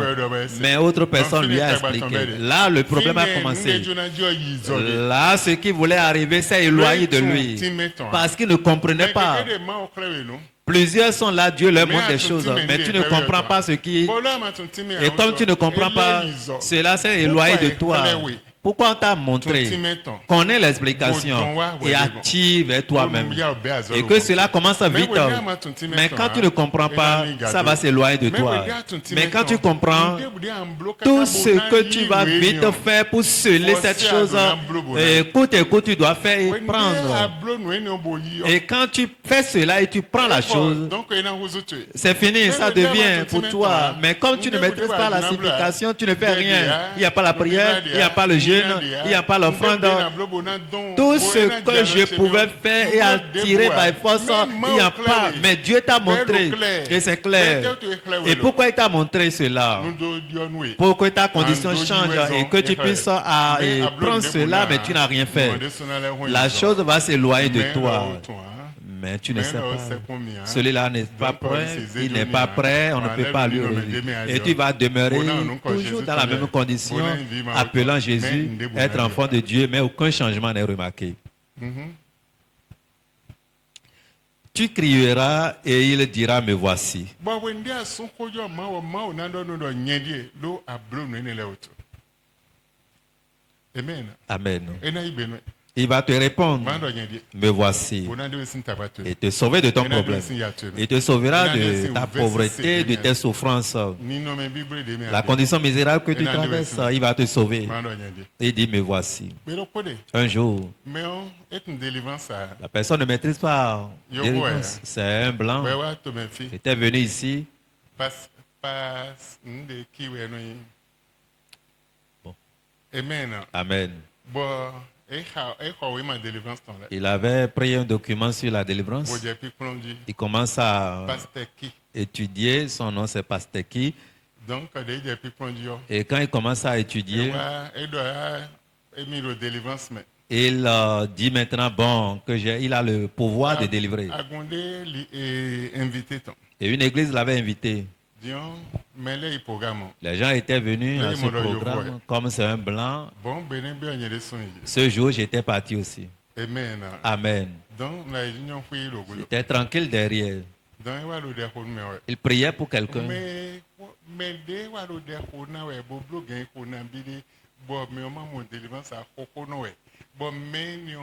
Mais autre personne lui a expliqué. Là, le problème a commencé. Là, ce qui voulait arriver s'est éloigné de lui. Parce qu'il ne comprenait pas. Plusieurs sont là, Dieu leur montre des choses, mais tu ne comprends pas ce qui... Et comme tu ne comprends pas, cela s'est éloigné de toi. Pourquoi on t'a montré? Connais l'explication et active toi-même. Et que cela commence vite. Mais quand tu ne comprends pas, ça va s'éloigner de toi. Mais quand tu comprends, tout ce que tu vas vite faire pour sceller cette chose, écoute, tu dois faire et prendre. Et quand tu fais cela et tu prends la chose, c'est fini, ça devient pour toi. Mais comme tu ne maîtrises pas la signification, tu ne fais rien. Il n'y a pas la prière, il n'y a pas le jeûne, il n'y a pas l'offrande. Tout ce que je pouvais faire et attirer by force, il n'y a pas. Mais Dieu t'a montré et c'est clair. Et pourquoi il t'a montré cela? Pour que ta condition change et que tu puisses prendre cela, mais tu n'as rien fait. La chose va s'éloigner de toi. Mais tu ne sais pas. Celui-là n'est pas prêt, il n'est pas prêt, on ne peut pas lui revenir. Et tu vas demeurer toujours dans la même condition, appelant Jésus, être enfant de Dieu, mais aucun changement n'est remarqué. Tu crieras et il dira, me voici. Amen. Il va te répondre, me voici, et te sauver de ton problème. Il te sauvera de ta pauvreté, de tes souffrances. La condition misérable que tu traverses, il va te sauver. Il dit, me voici. Un jour, la personne ne maîtrise pas. C'est un blanc qui était venu ici. Amen. Il avait pris un document sur la délivrance. Il commence à étudier. Son nom, c'est Pasteki. Et quand il commence à étudier, Il dit maintenant, bon, il a le pouvoir de délivrer. Agonde invité ton. Et une église l'avait invité. Dion, mais là, il programme. Les gens étaient venus Là, à il ce m'a dit, programme. Comme c'est un blanc, bon, ben, bien, il y a des sons. ce jour, j'étais parti aussi. Amen. Amen. Donc, la union fait le goût. J'étais tranquille derrière. Donc, il va le dire, mais ouais. Il priait pour quelqu'un. Mais dèsว่าเราเดี๋ยวคนน่ะเว้ยบ่บลูกไงคนน่ะบิดิบ่แม่มาหมดdélivrance à koko no ว้ยบ่แม่นี่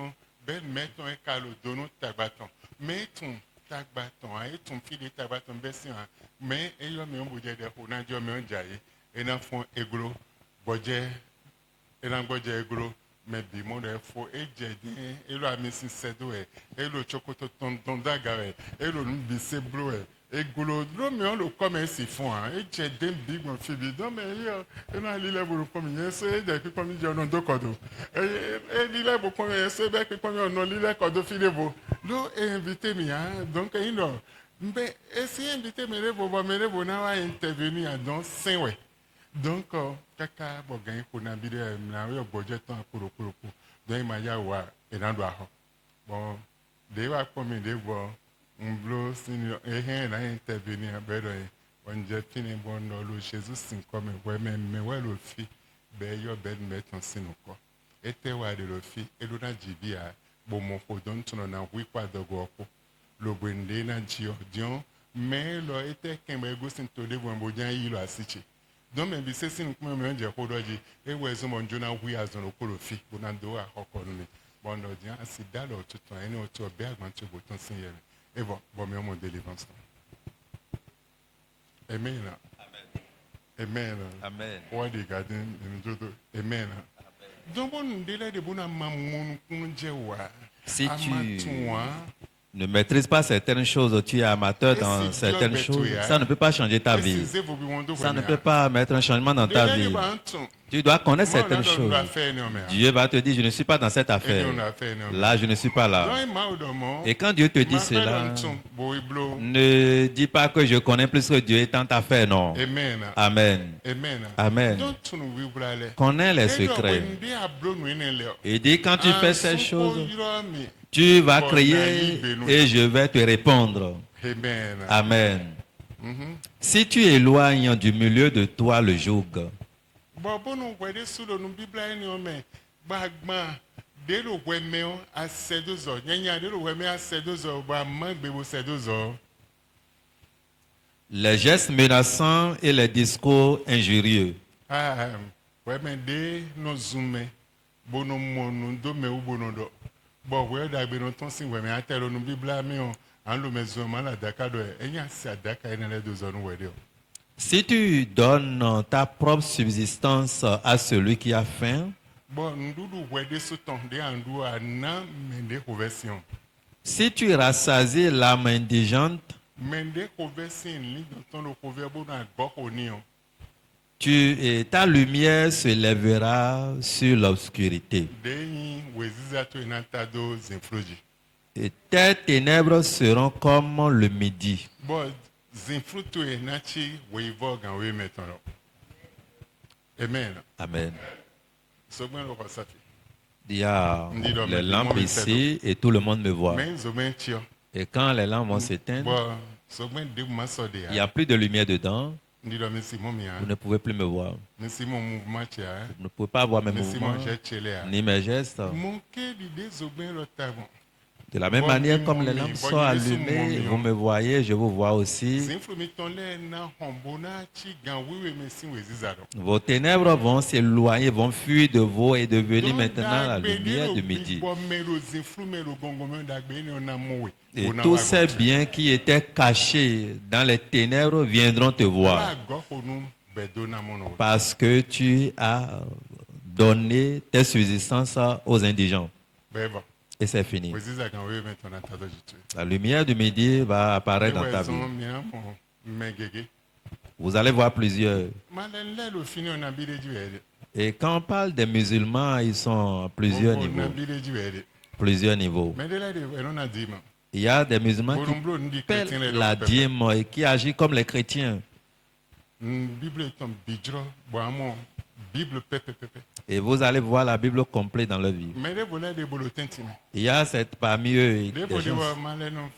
ben meton e kalo dono tagbaton mais ton tagbaton ai ton fili tagbaton besin mais e yo me on boje de ko na jo me on jaye e na fon egro boje e na boje egro mais bi mo de fo e je din e lo ami sin sedo e lo chokoto ton daga e lo bi se bro egolo drome on le commerce font et j'ai des big mon fibi donc mais il na lile bo comme yes e de ki comme je on do kodo e lile bo comme yes be ki comme on lile kodo filebo lo invité mi donc il no mais essayer invité me le na wa intervenir dans 5 ouais donc kaka bo gan ko na bi de na yo budget ton kuro donc ma ya wa e na do aho bon de wa comme de bo Mblo senior na intervenir bedo on je fini bon lo Jesus sin comme we me we lo fi be yo bed meton sinu ko ete wa de lo fi elu na jibia bo mo ko don tuno na wi kwa dogo ko lo bwende na jio dion me lo ete kembe go sin to de bon bo jan yi lo asichi don me bi se sin kuma me je ko doji e we zo mon jona wi azon ko lo fi bo na do a hokko ni bon do dian asida lo tuton eni o to be agban to bo ton sin yele. Et bon, mais on délivrance. Amen. Amen. Amen. Amen. Donc, on délai de bon amour, si tu ne maîtrises pas certaines choses, tu es amateur dans certaines choses, ça ne peut pas changer ta vie. Ça ne peut pas mettre un changement dans ta vie. Tu dois connaître certaines choses. Dieu va te dire, je ne suis pas dans cette affaire. Là, je ne suis pas là. Et quand Dieu te dit cela, ne dis pas que je connais plus que Dieu est dans ta affaire, non. Amen. Amen. Connais les secrets. Et dis, quand tu fais ces choses, tu vas crier et je vais te répondre. Amen. Si tu éloignes du milieu de toi le joug, les gestes menaçants et les discours injurieux, si tu donnes ta propre subsistance à celui qui a faim, si tu rassasies l'âme indigente, ta lumière se lèvera sur l'obscurité. Et tes ténèbres seront comme le midi. Amen. Amen. Il y a les lampes ici et tout le monde me voit. Et quand les lampes vont s'éteindre, il n'y a plus de lumière dedans. Vous ne pouvez plus me voir. Vous ne pouvez pas voir mes mouvements ni mes gestes. De la même manière comme les lampes sont allumées, vous me voyez, je vous vois aussi. Vos ténèbres vont s'éloigner, vont fuir de vous et devenir maintenant la lumière du midi. Et tous ces biens qui étaient cachés dans les ténèbres viendront te voir. Parce que tu as donné tes subsistances aux indigents. Et c'est fini. La lumière du midi va apparaître dans ta vie. Vous allez voir plusieurs. Et quand on parle des musulmans, ils sont à plusieurs niveaux. Plusieurs niveaux. Il y a des musulmans qui paient la dîme et qui agissent comme les chrétiens. Bible pepe. Et vous allez voir la Bible complète dans leur vie. Mais des volets des bulletins timés. Il y a parmi eux Des des volets gens, malais non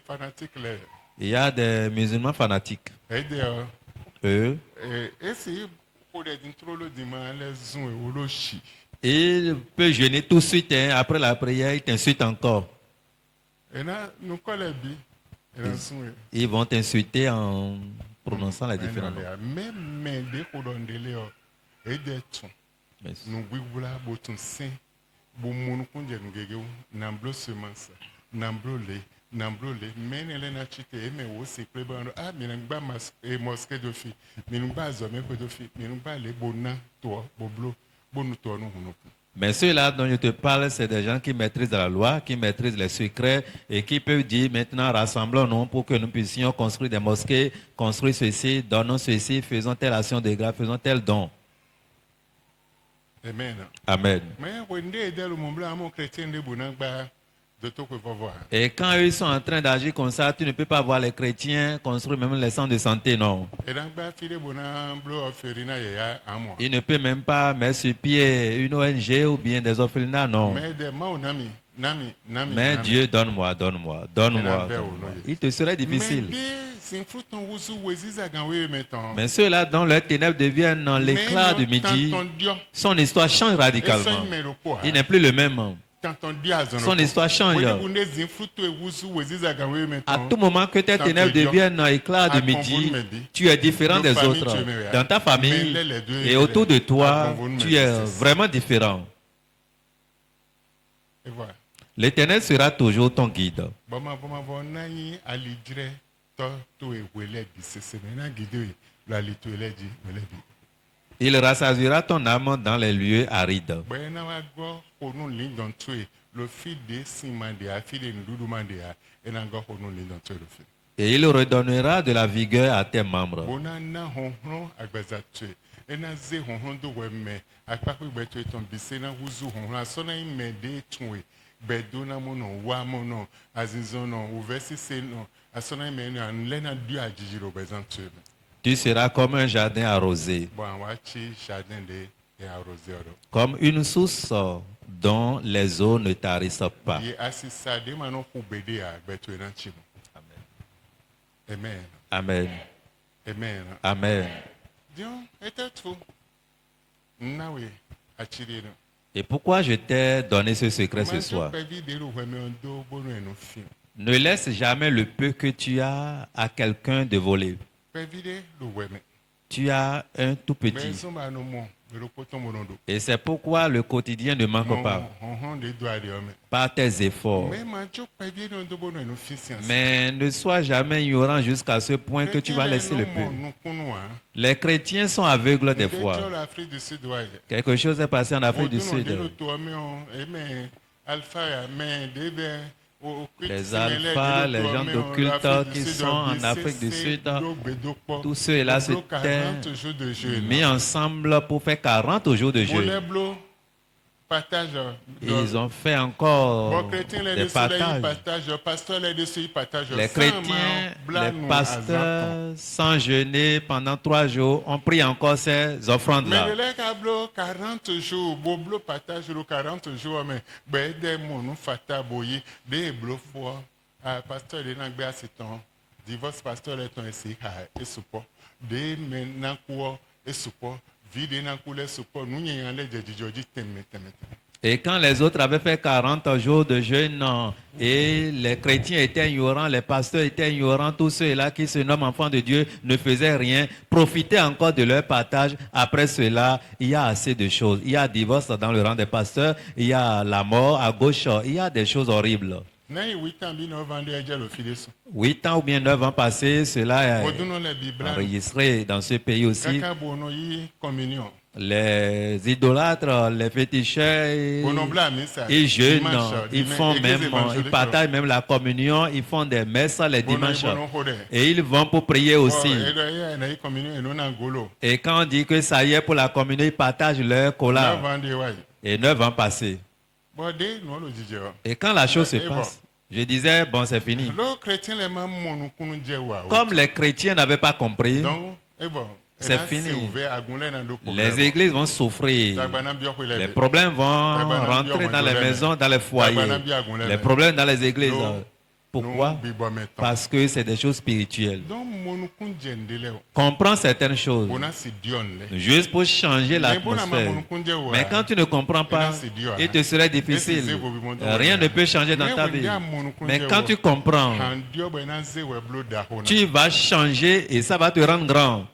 fanatiques les. il y a des musulmans fanatiques. Et des Eux, essayer pour des intros le dimanche les uns et le chi. ils peuvent jeûner tout de suite, hein, après la prière, ils t'insultent encore. Et là nous collons bien. Et là sont Ils vont t'insulter en prononçant les différents noms. même des colons de léo et des tons. Merci. Nous voulons boton saint. Bon mon conduit nous guéguons. Namblo semence. Namblo lait. Nambrole, mais elle est naturelle, mais aussi préparé. Ah, mais nous pas mosquée de filles, mais nous pas hommes de filles, mais nous pas les bonnes toi, boblo, bon toi nous. Mais ceux-là dont je te parle, c'est des gens qui maîtrisent la loi, qui maîtrisent les secrets et qui peuvent dire maintenant rassemblons-nous pour que nous puissions construire des mosquées, construire ceci, donnons ceci, faisons telle action de grâce, faisons tel don. Amen. Amen. Mais on est dans le monde, mon chrétien de bonheur. Et quand eux sont en train d'agir comme ça, tu ne peux pas voir les chrétiens construire même les centres de santé, non. Ils ne peuvent même pas mettre sur pied une ONG ou bien des orphelinats, non. Mais Dieu, donne-moi. Il te serait difficile. Mais ceux-là dont leurs ténèbres deviennent dans l'éclat du midi, son histoire change radicalement. Il n'est plus le même. Son histoire change. À tout moment que tes ténèbres deviennent un éclat de midi, tu es différent des autres. Dans ta famille et autour de toi, tu es vraiment différent. L'Éternel sera toujours ton guide. Il rassasiera ton âme dans les lieux arides. Et il redonnera de la vigueur à tes membres. Tu seras comme un jardin arrosé, comme une source dont les eaux ne tarissent pas. Amen. Amen. Amen. Amen. Et pourquoi je t'ai donné ce secret ce soir? Ne laisse jamais le peu que tu as à quelqu'un de voler. Tu as un tout petit. Et c'est pourquoi le quotidien ne manque pas par tes efforts. Mais ne sois jamais ignorant jusqu'à ce point que tu vas laisser le peu. Les chrétiens sont aveugles des fois. Quelque chose est passé en Afrique du Sud. Les alphas, les gens d'occulte qui sont en Afrique du Sud, tous ceux-là s'étaient mis ensemble pour faire 40 jours de jeûne. Ils ont fait encore des partages. Les chrétiens, les pasteurs, sans jeûner pendant 3 jours, ont pris encore ces offrandes-là. Et quand les autres avaient fait 40 jours de jeûne et les chrétiens étaient ignorants, les pasteurs étaient ignorants, tous ceux-là qui se nomment enfants de Dieu ne faisaient rien, profitaient encore de leur partage. Après cela, il y a assez de choses. Il y a divorce dans le rang des pasteurs, il y a la mort à gauche, il y a des choses horribles. 8 ans ou bien 9 ans passés, cela est enregistré dans ce pays aussi. Les idolâtres, les féticheurs, ils jeûnent, ils font même, ils partagent même la communion, ils font des messes les dimanches et ils vont pour prier aussi. Et quand on dit que ça y est pour la communion, ils partagent leur cola. Et 9 ans passés. Et quand la chose se passe, je disais, bon, c'est fini. Comme les chrétiens n'avaient pas compris, c'est fini. Les églises vont souffrir. Les problèmes vont rentrer dans les maisons, dans les foyers. Les problèmes dans les églises. Pourquoi? Parce que c'est des choses spirituelles. Comprends certaines choses juste pour changer l'atmosphère. Mais quand tu ne comprends pas, il te serait difficile. Rien ne peut changer dans ta vie. Mais quand tu comprends, tu vas changer et ça va te rendre grand.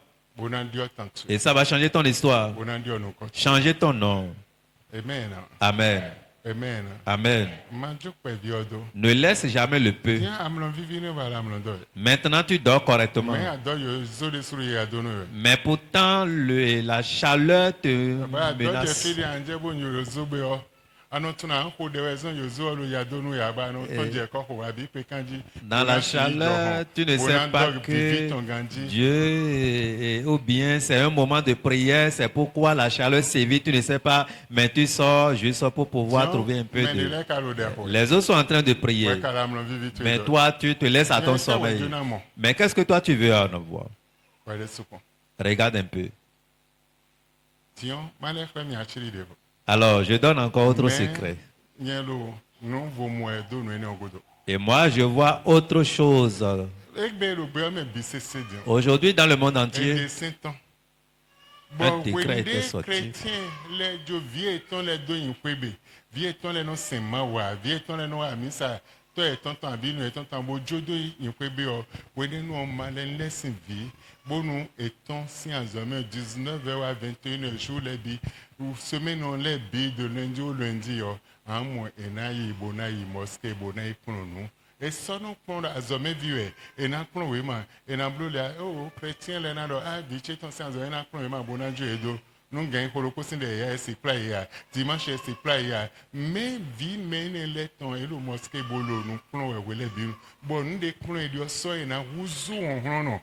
Et ça va changer ton histoire. Changer ton nom. Amen. Amen. Ne laisse jamais le peu. Maintenant, tu dors correctement. Mais pourtant, la chaleur te menace. Dans la chaleur, tu ne sais pas que Dieu, ou bien c'est un moment de prière, c'est pourquoi la chaleur sévit, tu ne sais pas, mais tu sors juste pour pouvoir trouver un peu de... Les autres sont en train de prier, mais toi, tu te laisses à ton sommeil. Mais qu'est-ce que toi, tu veux en voir? Regarde un peu. Alors, je donne encore autre secret. Et moi, je vois autre chose. Aujourd'hui, dans le monde entier, un décret était sorti. Bonu étant si en 19h à 21h les bi ou semaine on les bi de lundi au lundi en moi enayi bonayi mosquée bonayi pour nous et ça nous prend à jamais vu et n'a prend vraiment et n'a bleu là oh chrétien là n'a ah biche ton sans n'a prend vraiment bonanjo et do nous gagne pour le cosin de hier c'est playa dimanche c'est playa mais vie mène les temps et le mosquée bolo nous prend ouais les bi bon nous des prend et dio so et n'a ouzo on non.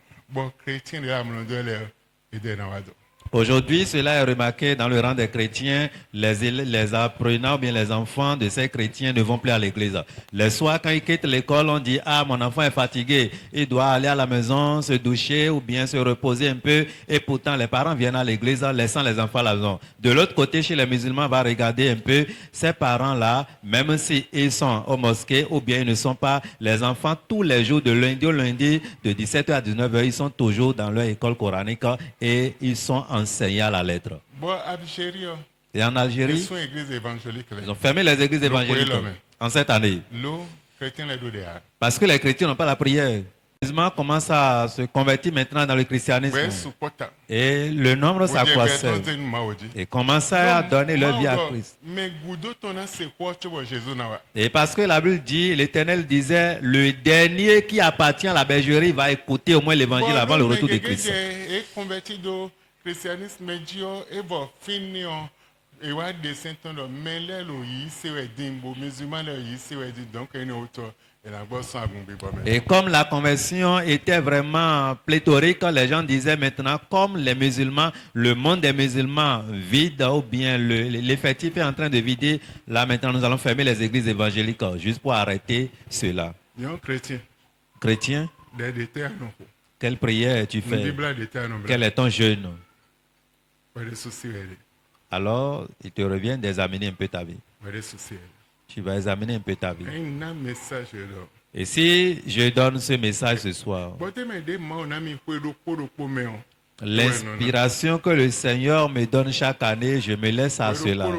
Aujourd'hui, cela est remarqué dans le rang des chrétiens, les apprenants ou bien les enfants de ces chrétiens ne vont plus à l'église. Les soirs, quand ils quittent l'école, on dit « Ah, mon enfant est fatigué, il doit aller à la maison, se doucher ou bien se reposer un peu. » Et pourtant, les parents viennent à l'église laissant les enfants à la maison. De l'autre côté, chez les musulmans, on va regarder un peu ces parents-là, même s'ils sont aux mosquées ou bien ils ne sont pas, les enfants, tous les jours, de lundi au lundi, de 17h à 19h, ils sont toujours dans leur école coranique et ils sont enseignés à la lettre. Et en Algérie, ils ont fermé les églises évangéliques en cette année. Parce que les chrétiens n'ont pas la prière. Les musulmans commencent à se convertir maintenant dans le christianisme. Et le nombre s'accroissait. Et commençaient à donner leur vie à Christ. Et parce que la Bible dit, l'Éternel disait, le dernier qui appartient à la bergerie va écouter au moins l'évangile avant le retour de Christ. Christianisme dio evo finio et wa de saint-ton mais les lo yi se we dimbo musulman le yi se we di donc ene auto et la bosse agumbi bo. Et comme la conversion était vraiment pléthorique, les gens disaient maintenant comme les musulmans, le monde des musulmans vide ou bien l'effectif est en train de vider, là maintenant nous allons fermer les églises évangéliques juste pour arrêter cela. Chrétien, quelle prière tu fais? Quel est ton jeûne? Alors, il te revient d'examiner un peu ta vie. Tu vas examiner un peu ta vie. Et si je donne ce message ce soir, l'inspiration que le Seigneur me donne chaque année, je me laisse à cela.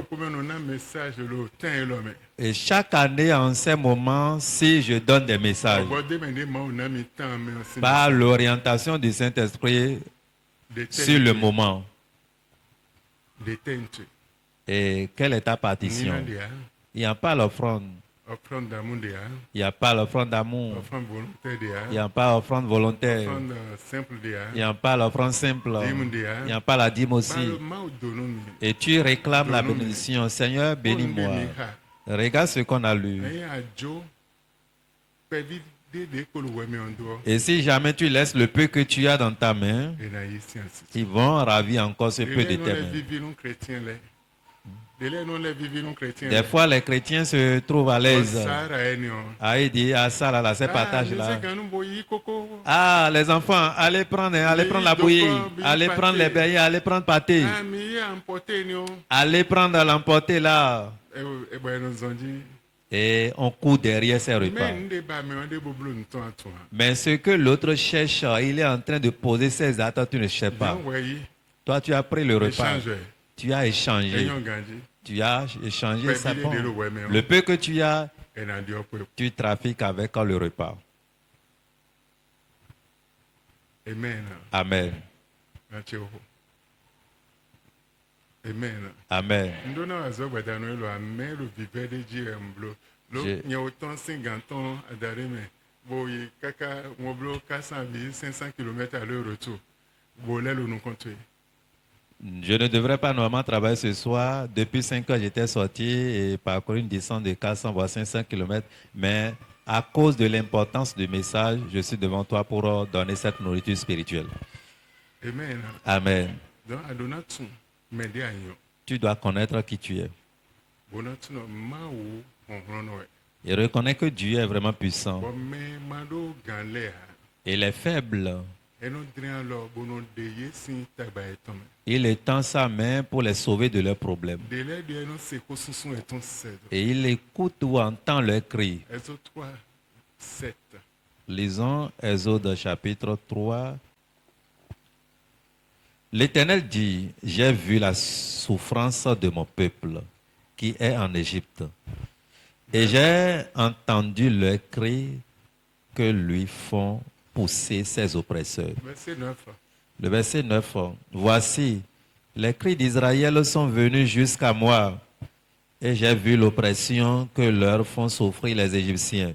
Et chaque année, en ces moments, si je donne des messages, par l'orientation du Saint-Esprit sur le moment, et quelle est ta partition? Il n'y a pas l'offrande. Il n'y a pas l'offrande d'amour. Il n'y a pas l'offrande volontaire. Il n'y a pas l'offrande simple. Il n'y a pas la dîme aussi. Et tu réclames la bénédiction. Seigneur, bénis-moi. Regarde ce qu'on a lu. Et si jamais tu laisses le peu que tu as dans ta main, ils vont ravir encore ce peu de tes mains. Délai non les vivi non chrétiens. Des fois, les chrétiens se trouvent à l'aise. Sara enio. Ah, il dit, ah ça là, ces Ah, partages-là. nous c'est nous boyi coco. Ah, les enfants, allez prendre la bouillie, allez prendre les beignets, allez prendre pâté, Ah, mais emporté nio. allez prendre à l'emporter là. Eh ben nous ont dit. Et on court derrière ces repas. Mais ce que l'autre cherche, il est en train de poser ses attentes, tu ne cherches pas. Toi, tu as pris le repas, tu as échangé. Tu as échangé, ça bon. Le peu que tu as, tu trafiques avec le repas. Amen. Amen. Amen. Amen. Je ne devrais pas normalement travailler ce soir. Depuis 5 heures, j'étais sorti et parcouru une distance de 400 voire 500 km. Mais à cause de l'importance du message, je suis devant toi pour donner cette nourriture spirituelle. Amen. Amen. Tu dois connaître qui tu es. Et reconnais que Dieu est vraiment puissant. Et les faibles, il étend sa main pour les sauver de leurs problèmes. Et il écoute ou entend leurs cris. Lisons Exode chapitre 3. L'Éternel dit, j'ai vu la souffrance de mon peuple qui est en Égypte. Et j'ai entendu leurs cris que lui font pousser ses oppresseurs. Le verset 9. Voici, les cris d'Israël sont venus jusqu'à moi, et j'ai vu l'oppression que leur font souffrir les Égyptiens.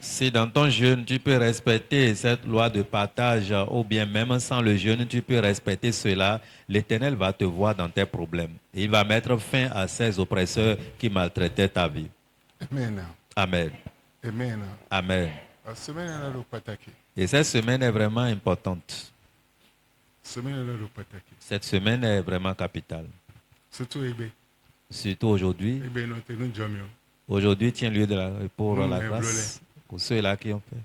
Si dans ton jeûne, tu peux respecter cette loi de partage, ou bien même sans le jeûne, tu peux respecter cela, l'Éternel va te voir dans tes problèmes. Et il va mettre fin à ces oppresseurs qui maltraitaient ta vie. Amen. Amen. Amen. Amen. Et cette semaine est vraiment importante. Cette semaine est vraiment capitale. Surtout aujourd'hui. Aujourd'hui tient lieu pour la grâce. Pour ceux-là qui ont fait.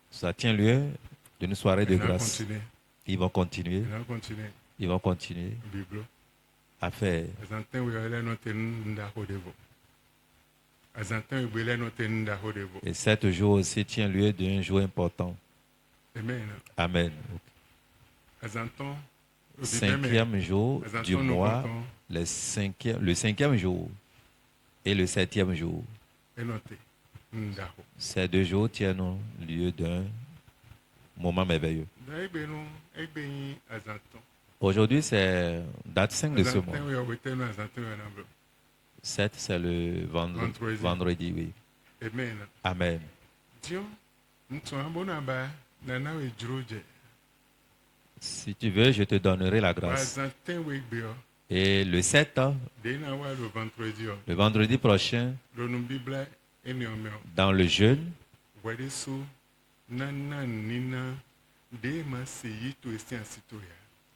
Ça tient lieu d'une soirée de grâce. Ils vont continuer. Ils vont continuer à faire. Et 7 jours aussi tient lieu d'un jour important. Amen. Cinquième jour du mois, le cinquième jour et le 7e jour. Ces 2 jours tiennent lieu d'un moment merveilleux. Aujourd'hui, c'est date 5 de ce mois. 7, c'est le vendredi, oui. Amen. Si tu veux, je te donnerai la grâce. Et le 7, le vendredi prochain, dans le jeûne,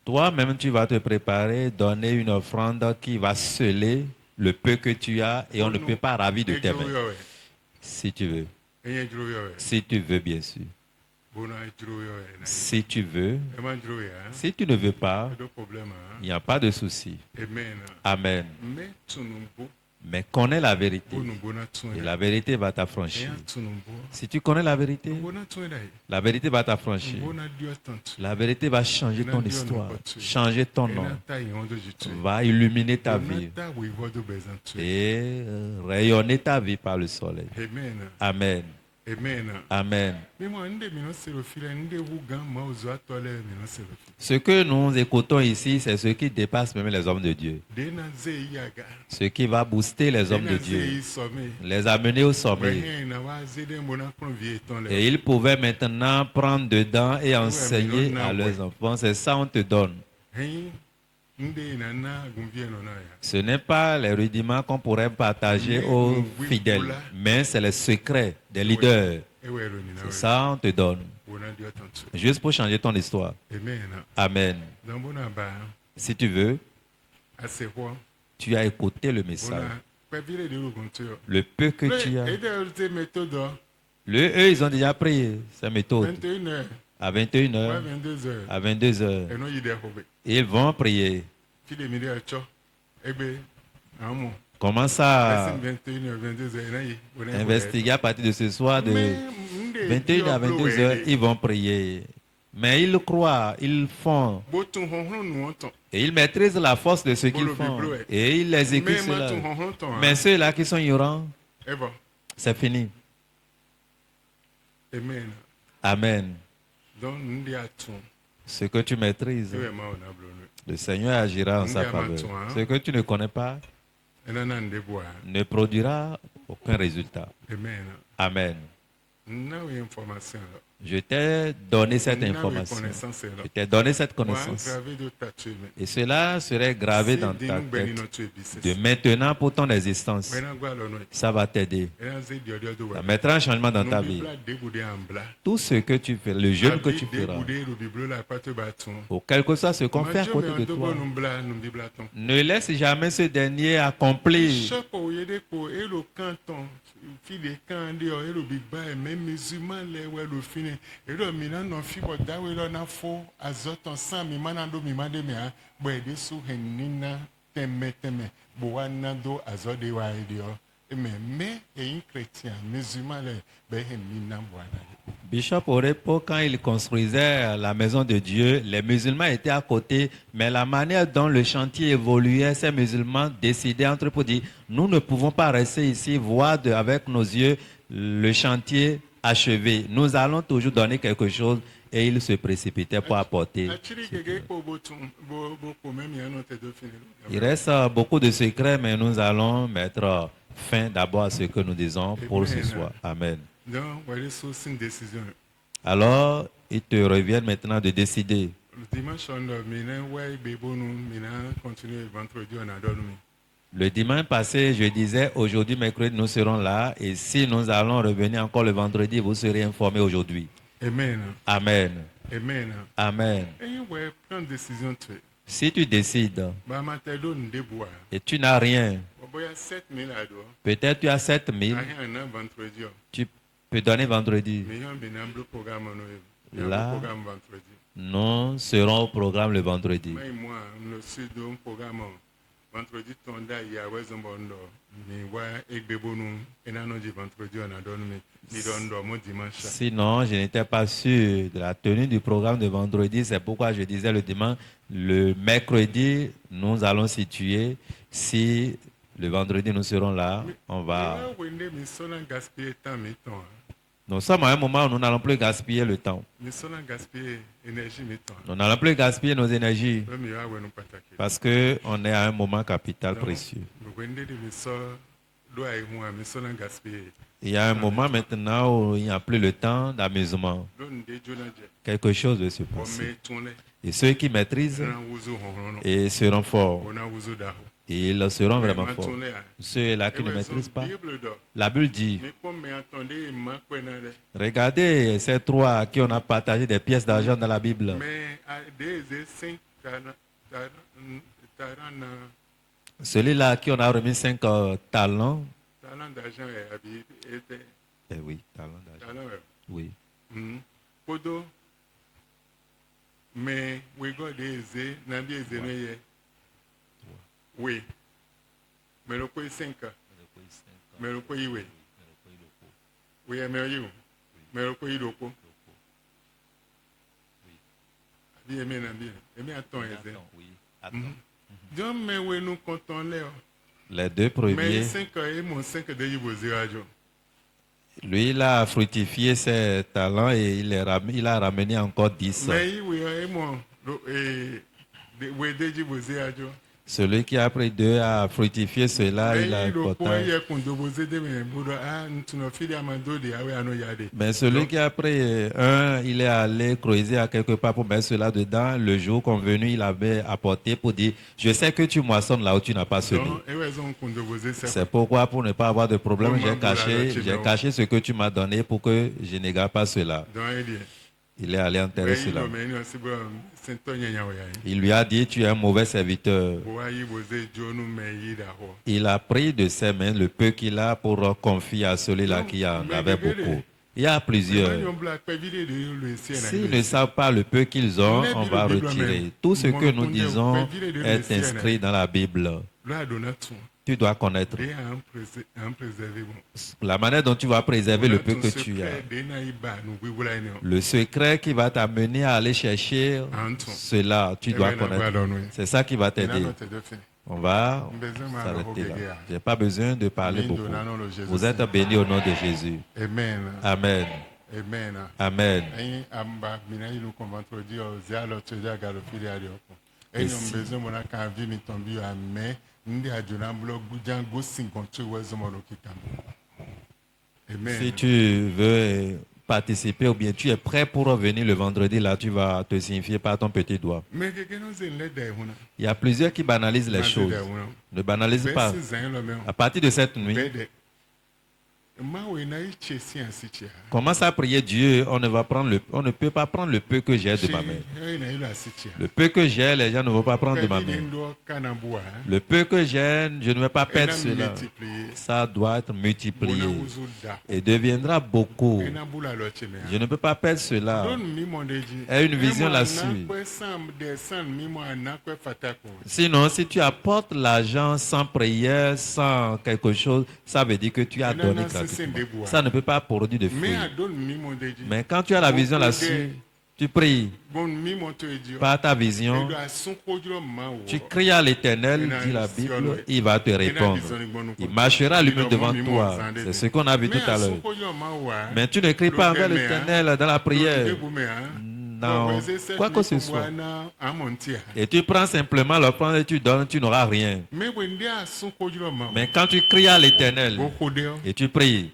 toi-même, tu vas te préparer, donner une offrande qui va sceller le peu que tu as et on ne peut pas ravir de tes mains. Si tu veux. Si tu veux, bien sûr. Si tu veux. Si tu ne veux pas, il n'y a pas de souci. Amen. Mais connais la vérité. Et la vérité va t'affranchir. Si tu connais la vérité va t'affranchir. La vérité va changer ton histoire, changer ton nom, va illuminer ta vie et rayonner ta vie par le soleil. Amen. Amen. Amen. Mais moi, on est maintenant c'est le fil, on est où grand, moi, aux autres, maintenant c'est le fil. Ce que nous écoutons ici, c'est ce qui dépasse même les hommes de Dieu. Denaze yaga. Ce qui va booster les hommes de Denaze Dieu, isome. les amener au sommet. Ouais, na wa zede mona prend vie ton Et ils pouvaient maintenant prendre dedans et enseigner à leurs enfants. C'est ça on te donne. Hein, ndé nana gunvie non ya. Ce n'est pas les rudiments qu'on pourrait partager aux fidèles, mais c'est les secrets des leaders. Ewe lo ni na. C'est ça on te donne. Bona dio tantu. Juste pour changer ton histoire. Amen. Amen. Dans bona ba, Si tu veux, assez quoi. tu as écouté le message. Bona, pas vile de lo gontu. Le peu que tu as. Et de méthode. Eux, ils ont déjà prié ces méthodes. 21h. À 21h, 22h. à 22h. Et non il est robé. Ils vont prier. Fille midi à cho. Ebe, amo. Commence à 21h, 22h. investiguer à partir de ce soir de 21h à 22h, ils vont prier. Mais ils croient, ils font. Et ils maîtrisent la force de ce qu'ils font. Et ils l'exécutent cela. Mais ceux-là qui sont ignorants, c'est fini. Amen. Amen. Donc, Ce que tu maîtrises, le Seigneur agira en sa faveur. Ce que tu ne connais pas ne produira aucun résultat. Amen. Amen. Now information. Je t'ai donné cette information. Je t'ai donné cette connaissance. Et cela serait gravé dans ta tête. De maintenant pour ton existence. Ça va t'aider. Ça mettra un changement dans ta vie. Tout ce que tu fais, le jeûne que tu feras, ou quel que soit ce qu'on fait à côté de toi, ne laisse jamais ce dernier accomplir. Bishop Orepo, quand il construisait la maison de Dieu, les musulmans étaient à côté, mais la manière dont le chantier évoluait, ces musulmans décidaient entre eux pour dire, nous ne pouvons pas rester ici, voir avec nos yeux le chantier achevé. Nous allons toujours donner quelque chose et ils se précipitaient pour apporter. Il reste beaucoup de secrets, mais nous allons mettre fin d'abord à ce que nous disons pour ce soir. Amen. Alors, il te revient maintenant de décider. Le dimanche passé, je disais, aujourd'hui, mercredi, nous serons là. Et si nous allons revenir encore le vendredi, vous serez informés aujourd'hui. Amen. Amen. Amen. Amen. Si tu décides et tu n'as rien, peut-être tu as 7 000, tu peux donner vendredi. Là, nous serons au programme le vendredi. Sinon, je n'étais pas sûr de la tenue du programme de vendredi. C'est pourquoi je disais le dimanche. Le mercredi, nous allons situer. Si le vendredi, nous serons là, on va... Nous sommes à un moment où nous n'allons plus gaspiller le temps. Nous n'allons plus gaspiller nos énergies. Parce qu'on est à un moment capital précieux. Il y a un moment maintenant où il n'y a plus le temps d'amusement. Quelque chose de se passer. Et ceux qui maîtrisent et seront forts. Et ils seront vraiment forts. Ceux-là qui ne maîtrisent pas. La Bible dit, regardez ces trois à qui on a partagé des pièces d'argent dans la Bible. Celui-là à qui on a remis 5 talents. Talent d'argent oui, talent d'argent. Oui. Podo, mais we got des oui. Mais le pays 5. Mais le pays oui. Oui, mais you. Mais le pays loco. Bien, bien, bien. Et bien, attends, oui. Donc, mais oui, nous comptons là. Les deux premiers. Mais 5 et mon 5 de Yibo. Lui, il a fructifié ses talents et il a ramené encore 10. Mais il y a moi et deji bose ajo. Celui qui a pris 2 a fructifié cela, Mais il a il le point porté. il a kondo bose de me bodo ah ntuno fili amando de awe ano yade. Mais celui qui a pris 1, il est allé creuser à quelque part pour mettre cela dedans. Le jour convenu, il avait apporté pour dire, je sais que tu moissonnes là où tu n'as pas semé. Donc et raison kondo bose C'est pourquoi, pour ne pas avoir de problème, Bon, j'ai caché ce que tu m'as donné pour que je n'égare pas cela. donc il est. Il est allé enterrer Ouais, cela. il me c'est bon c'est ton nyanya wa yayi. Il lui a dit, tu es un mauvais serviteur. Bo ayi bose jonu me yida ho. Il a pris de ses mains le peu qu'il a pour confier à celui-là qui en avait beaucoup. Il y a plusieurs. S'ils ne savent pas le peu qu'ils ont, on va retirer. Tout ce que nous disons est inscrit dans la Bible. Tu dois connaître la manière dont tu vas préserver le peu que tu as. Le secret qui va t'amener à aller chercher cela, tu dois connaître. C'est ça qui va t'aider. On va s'arrêter là. Je n'ai pas besoin de parler beaucoup. Vous êtes bénis au nom de Jésus. Amen. Amen. Amen. Amen. Ayin amba mina ilu conventre Dieu aux alors tu as galo fili alioko. Ayom besoin mona kan vi mi tombi ame ndi adjuna blog bujan go 50 wezo mono kitambo. Amen. Si tu veux participer ou bien tu es prêt pour revenir le vendredi, là tu vas te signifier par ton petit doigt. Mais quelqu'un nous est là. Il y a plusieurs qui banalisent les choses. Ne banalise pas. À partir de cette nuit, commence à prier Dieu. On ne peut pas prendre le peu que j'ai de ma main. Le peu que j'ai, les gens ne vont pas prendre de ma main. Le peu que j'ai, je ne vais pas perdre cela. Ça doit être multiplié et deviendra beaucoup. Je ne peux pas perdre cela. Aie une vision là-dessus. Sinon, si tu apportes l'argent sans prière, sans quelque chose, ça veut dire que tu as donné gratuitement. Ça ne peut pas produire de fruits. Mais quand tu as la vision là-dessus, tu pries par ta vision, tu cries à l'Éternel, dit la Bible, il va te répondre. Il marchera lui-même devant toi. C'est ce qu'on a vu tout à l'heure. Mais tu ne cries pas envers l'Éternel dans la prière. Non, quoi que ce soit. Et tu prends simplement l'offrande et tu donnes, tu n'auras rien. Mais quand tu cries à l'Éternel et tu pries,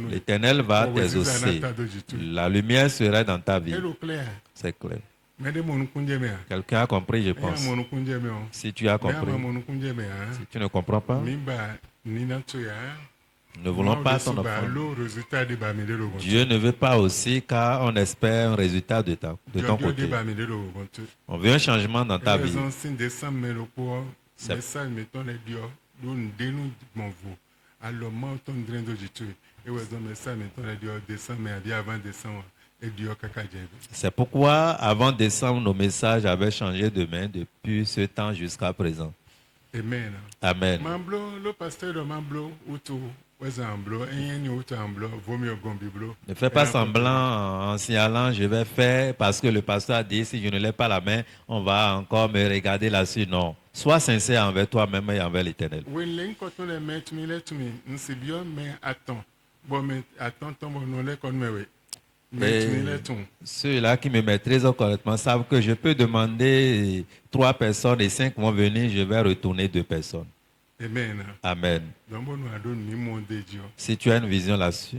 l'Éternel va t'exaucer. La lumière sera dans ta vie. C'est clair. Quelqu'un a compris, je pense. Si tu as compris, si tu ne comprends pas, nous ne voulons pas ton offrande. Dieu ne veut pas aussi car on espère un résultat de ton côté. On veut un changement dans ta vie. C'est pourquoi avant décembre, nos messages avaient changé de main depuis ce temps jusqu'à présent. Amen. Amen. Le pasteur de Mamblo, ne fais pas semblant en signalant je vais faire parce que le pasteur a dit si je ne lève pas la main, on va encore me regarder là-dessus. Non. Sois sincère envers toi-même et envers l'Éternel. Ceux-là qui me maîtrisent correctement savent que je peux demander 3 personnes et 5 vont venir, je vais retourner 2 personnes. Amen. Amen. Si tu as une vision là-dessus,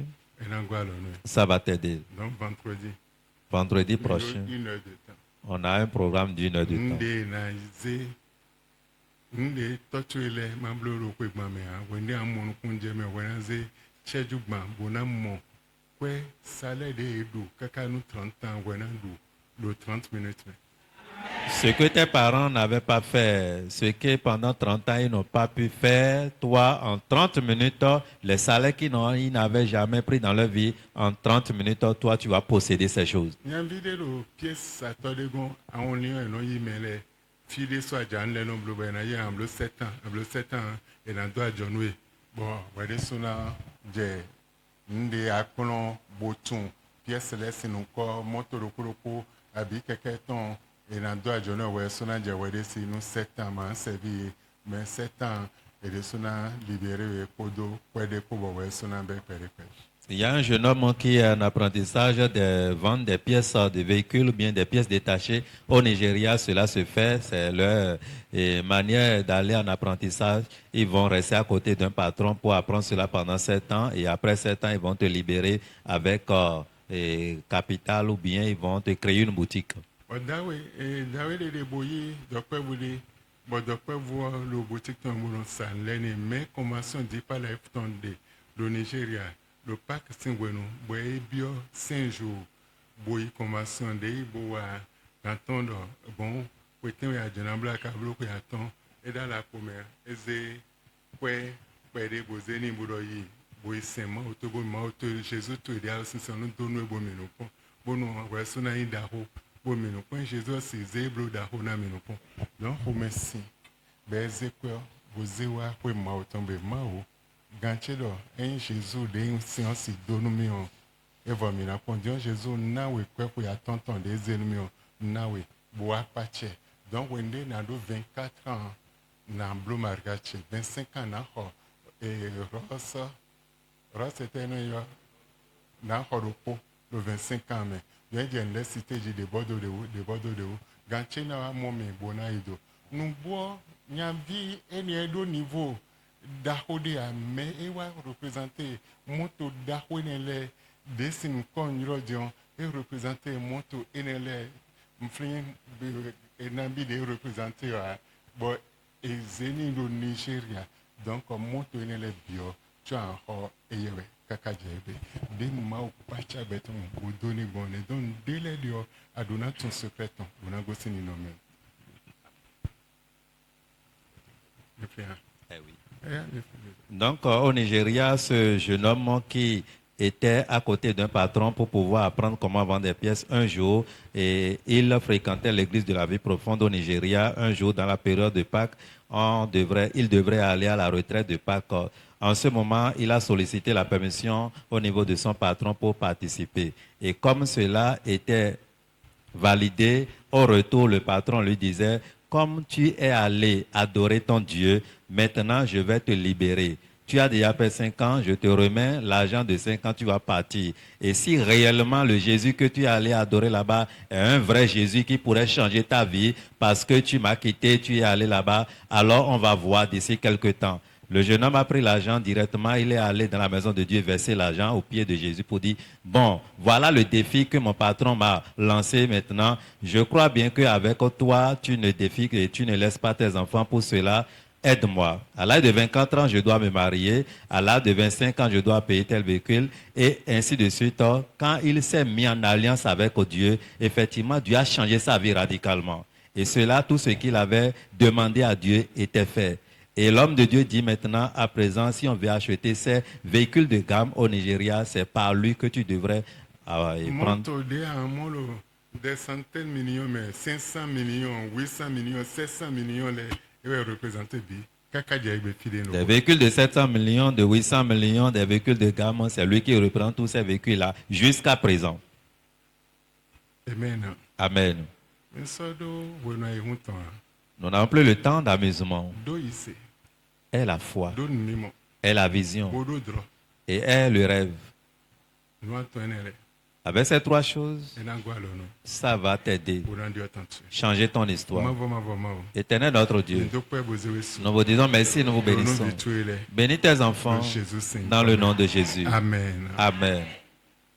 ça va t'aider. Vendredi prochain, on a un programme d'1 heure de temps. Ce que tes parents n'avaient pas fait, ce que pendant 30 ans ils n'ont pas pu faire, toi en 30 minutes, les salaires qu'ils n'avaient jamais pris dans leur vie, en 30 minutes, toi tu vas posséder ces choses. Nde akplon boton pièce laisse nous corps moto rokoloko abi keketon et dans doit jono we sona je we de si nous 7 ans man servi mais 7 ans et de sona libéré kodo kwede ko we sona be pere. Il y a un jeune homme qui est en apprentissage de vendre des pièces de véhicules ou bien des pièces détachées. Au Nigeria, cela se fait. C'est leur manière d'aller en apprentissage. Ils vont rester à côté d'un patron pour apprendre cela pendant 7 ans. Et après 7 ans, ils vont te libérer avec capital ou bien ils vont te créer une boutique. Dawe de boye d'après vous les bon d'après voir le boutique dans mon salle les mais commençons dit pas la de Nigeria le parc Singweno boye bio 5 jours boye commençons de boa attendre bon peut-être il y a de l'ambla cablo qui attend et dans la première et c'est ouais de bozeni bodoyi boye sema autobo auto Jésus tout idéal c'est nous donner bon menopon bon on va sona indaho bon menopon Jésus c'est zebro daho na menopon donc merci beze quoi bozewa pour ma tomber mao ganchelo en Jésus de séance donumio et va mina pondion Jésus na we quoi pour ya tonton des ennemis na we boa pache donc wende na do 24 ans na blo margache 25 ans na ho et Ross était na horopo le 25 ans mais bien j'ai cité j'ai des bordeaux de haut ganché na momi bona ido nous bois nyavi et niveau d'ahode à mais et va représenter moto d'ahonele dessin kon rodion et représenter moto enele mflin et nambi de représenter bon et zeni do Nigeria donc moto enele bio tu as et yewe kakajebe de ma pacha beton o doni bonne don dele dio aduna ton secret ton on a gossé ni nommé. Eh oui. Donc au Nigeria, ce jeune homme qui était à côté d'un patron pour pouvoir apprendre comment vendre des pièces un jour et il fréquentait l'église de la vie profonde au Nigeria. Un jour dans la période de Pâques, il devrait aller à la retraite de Pâques. En ce moment, il a sollicité la permission au niveau de son patron pour participer. Et comme cela était validé, au retour, le patron lui disait: comme tu es allé adorer ton Dieu, maintenant je vais te libérer. Tu as déjà fait 5 ans, je te remets l'argent de 5 ans, tu vas partir. Et si réellement le Jésus que tu es allé adorer là-bas est un vrai Jésus qui pourrait changer ta vie parce que tu m'as quitté, tu es allé là-bas, alors on va voir d'ici quelques temps. Le jeune homme a pris l'argent directement, il est allé dans la maison de Dieu verser l'argent au pied de Jésus pour dire: bon, voilà le défi que mon patron m'a lancé maintenant. Je crois bien qu'avec toi, tu ne défies et tu ne laisses pas tes enfants pour cela. Aide-moi. À l'âge de 24 ans, je dois me marier. À l'âge de 25 ans, je dois payer tel véhicule. Et ainsi de suite. Quand il s'est mis en alliance avec Dieu, effectivement, Dieu a changé sa vie radicalement. Et cela, tout ce qu'il avait demandé à Dieu était fait. Et l'homme de Dieu dit maintenant, à présent, si on veut acheter ces véhicules de gamme au Nigeria, c'est par lui que tu devrais prendre. Des centaines de millions, mais 500 millions, 800 millions, 700 millions, les représenter. Des véhicules de 700 millions, de 800 millions, des véhicules de gamme, c'est lui qui reprend tous ces véhicules-là jusqu'à présent. Amen. Amen. Nous n'avons plus le temps d'amusement. Est la foi, est la vision et est le rêve. Avec ces 3 choses, ça va t'aider. Changer ton histoire. Éternel notre Dieu, nous vous disons merci, nous vous bénissons. Bénis tes enfants dans le nom de Jésus. Amen. Amen.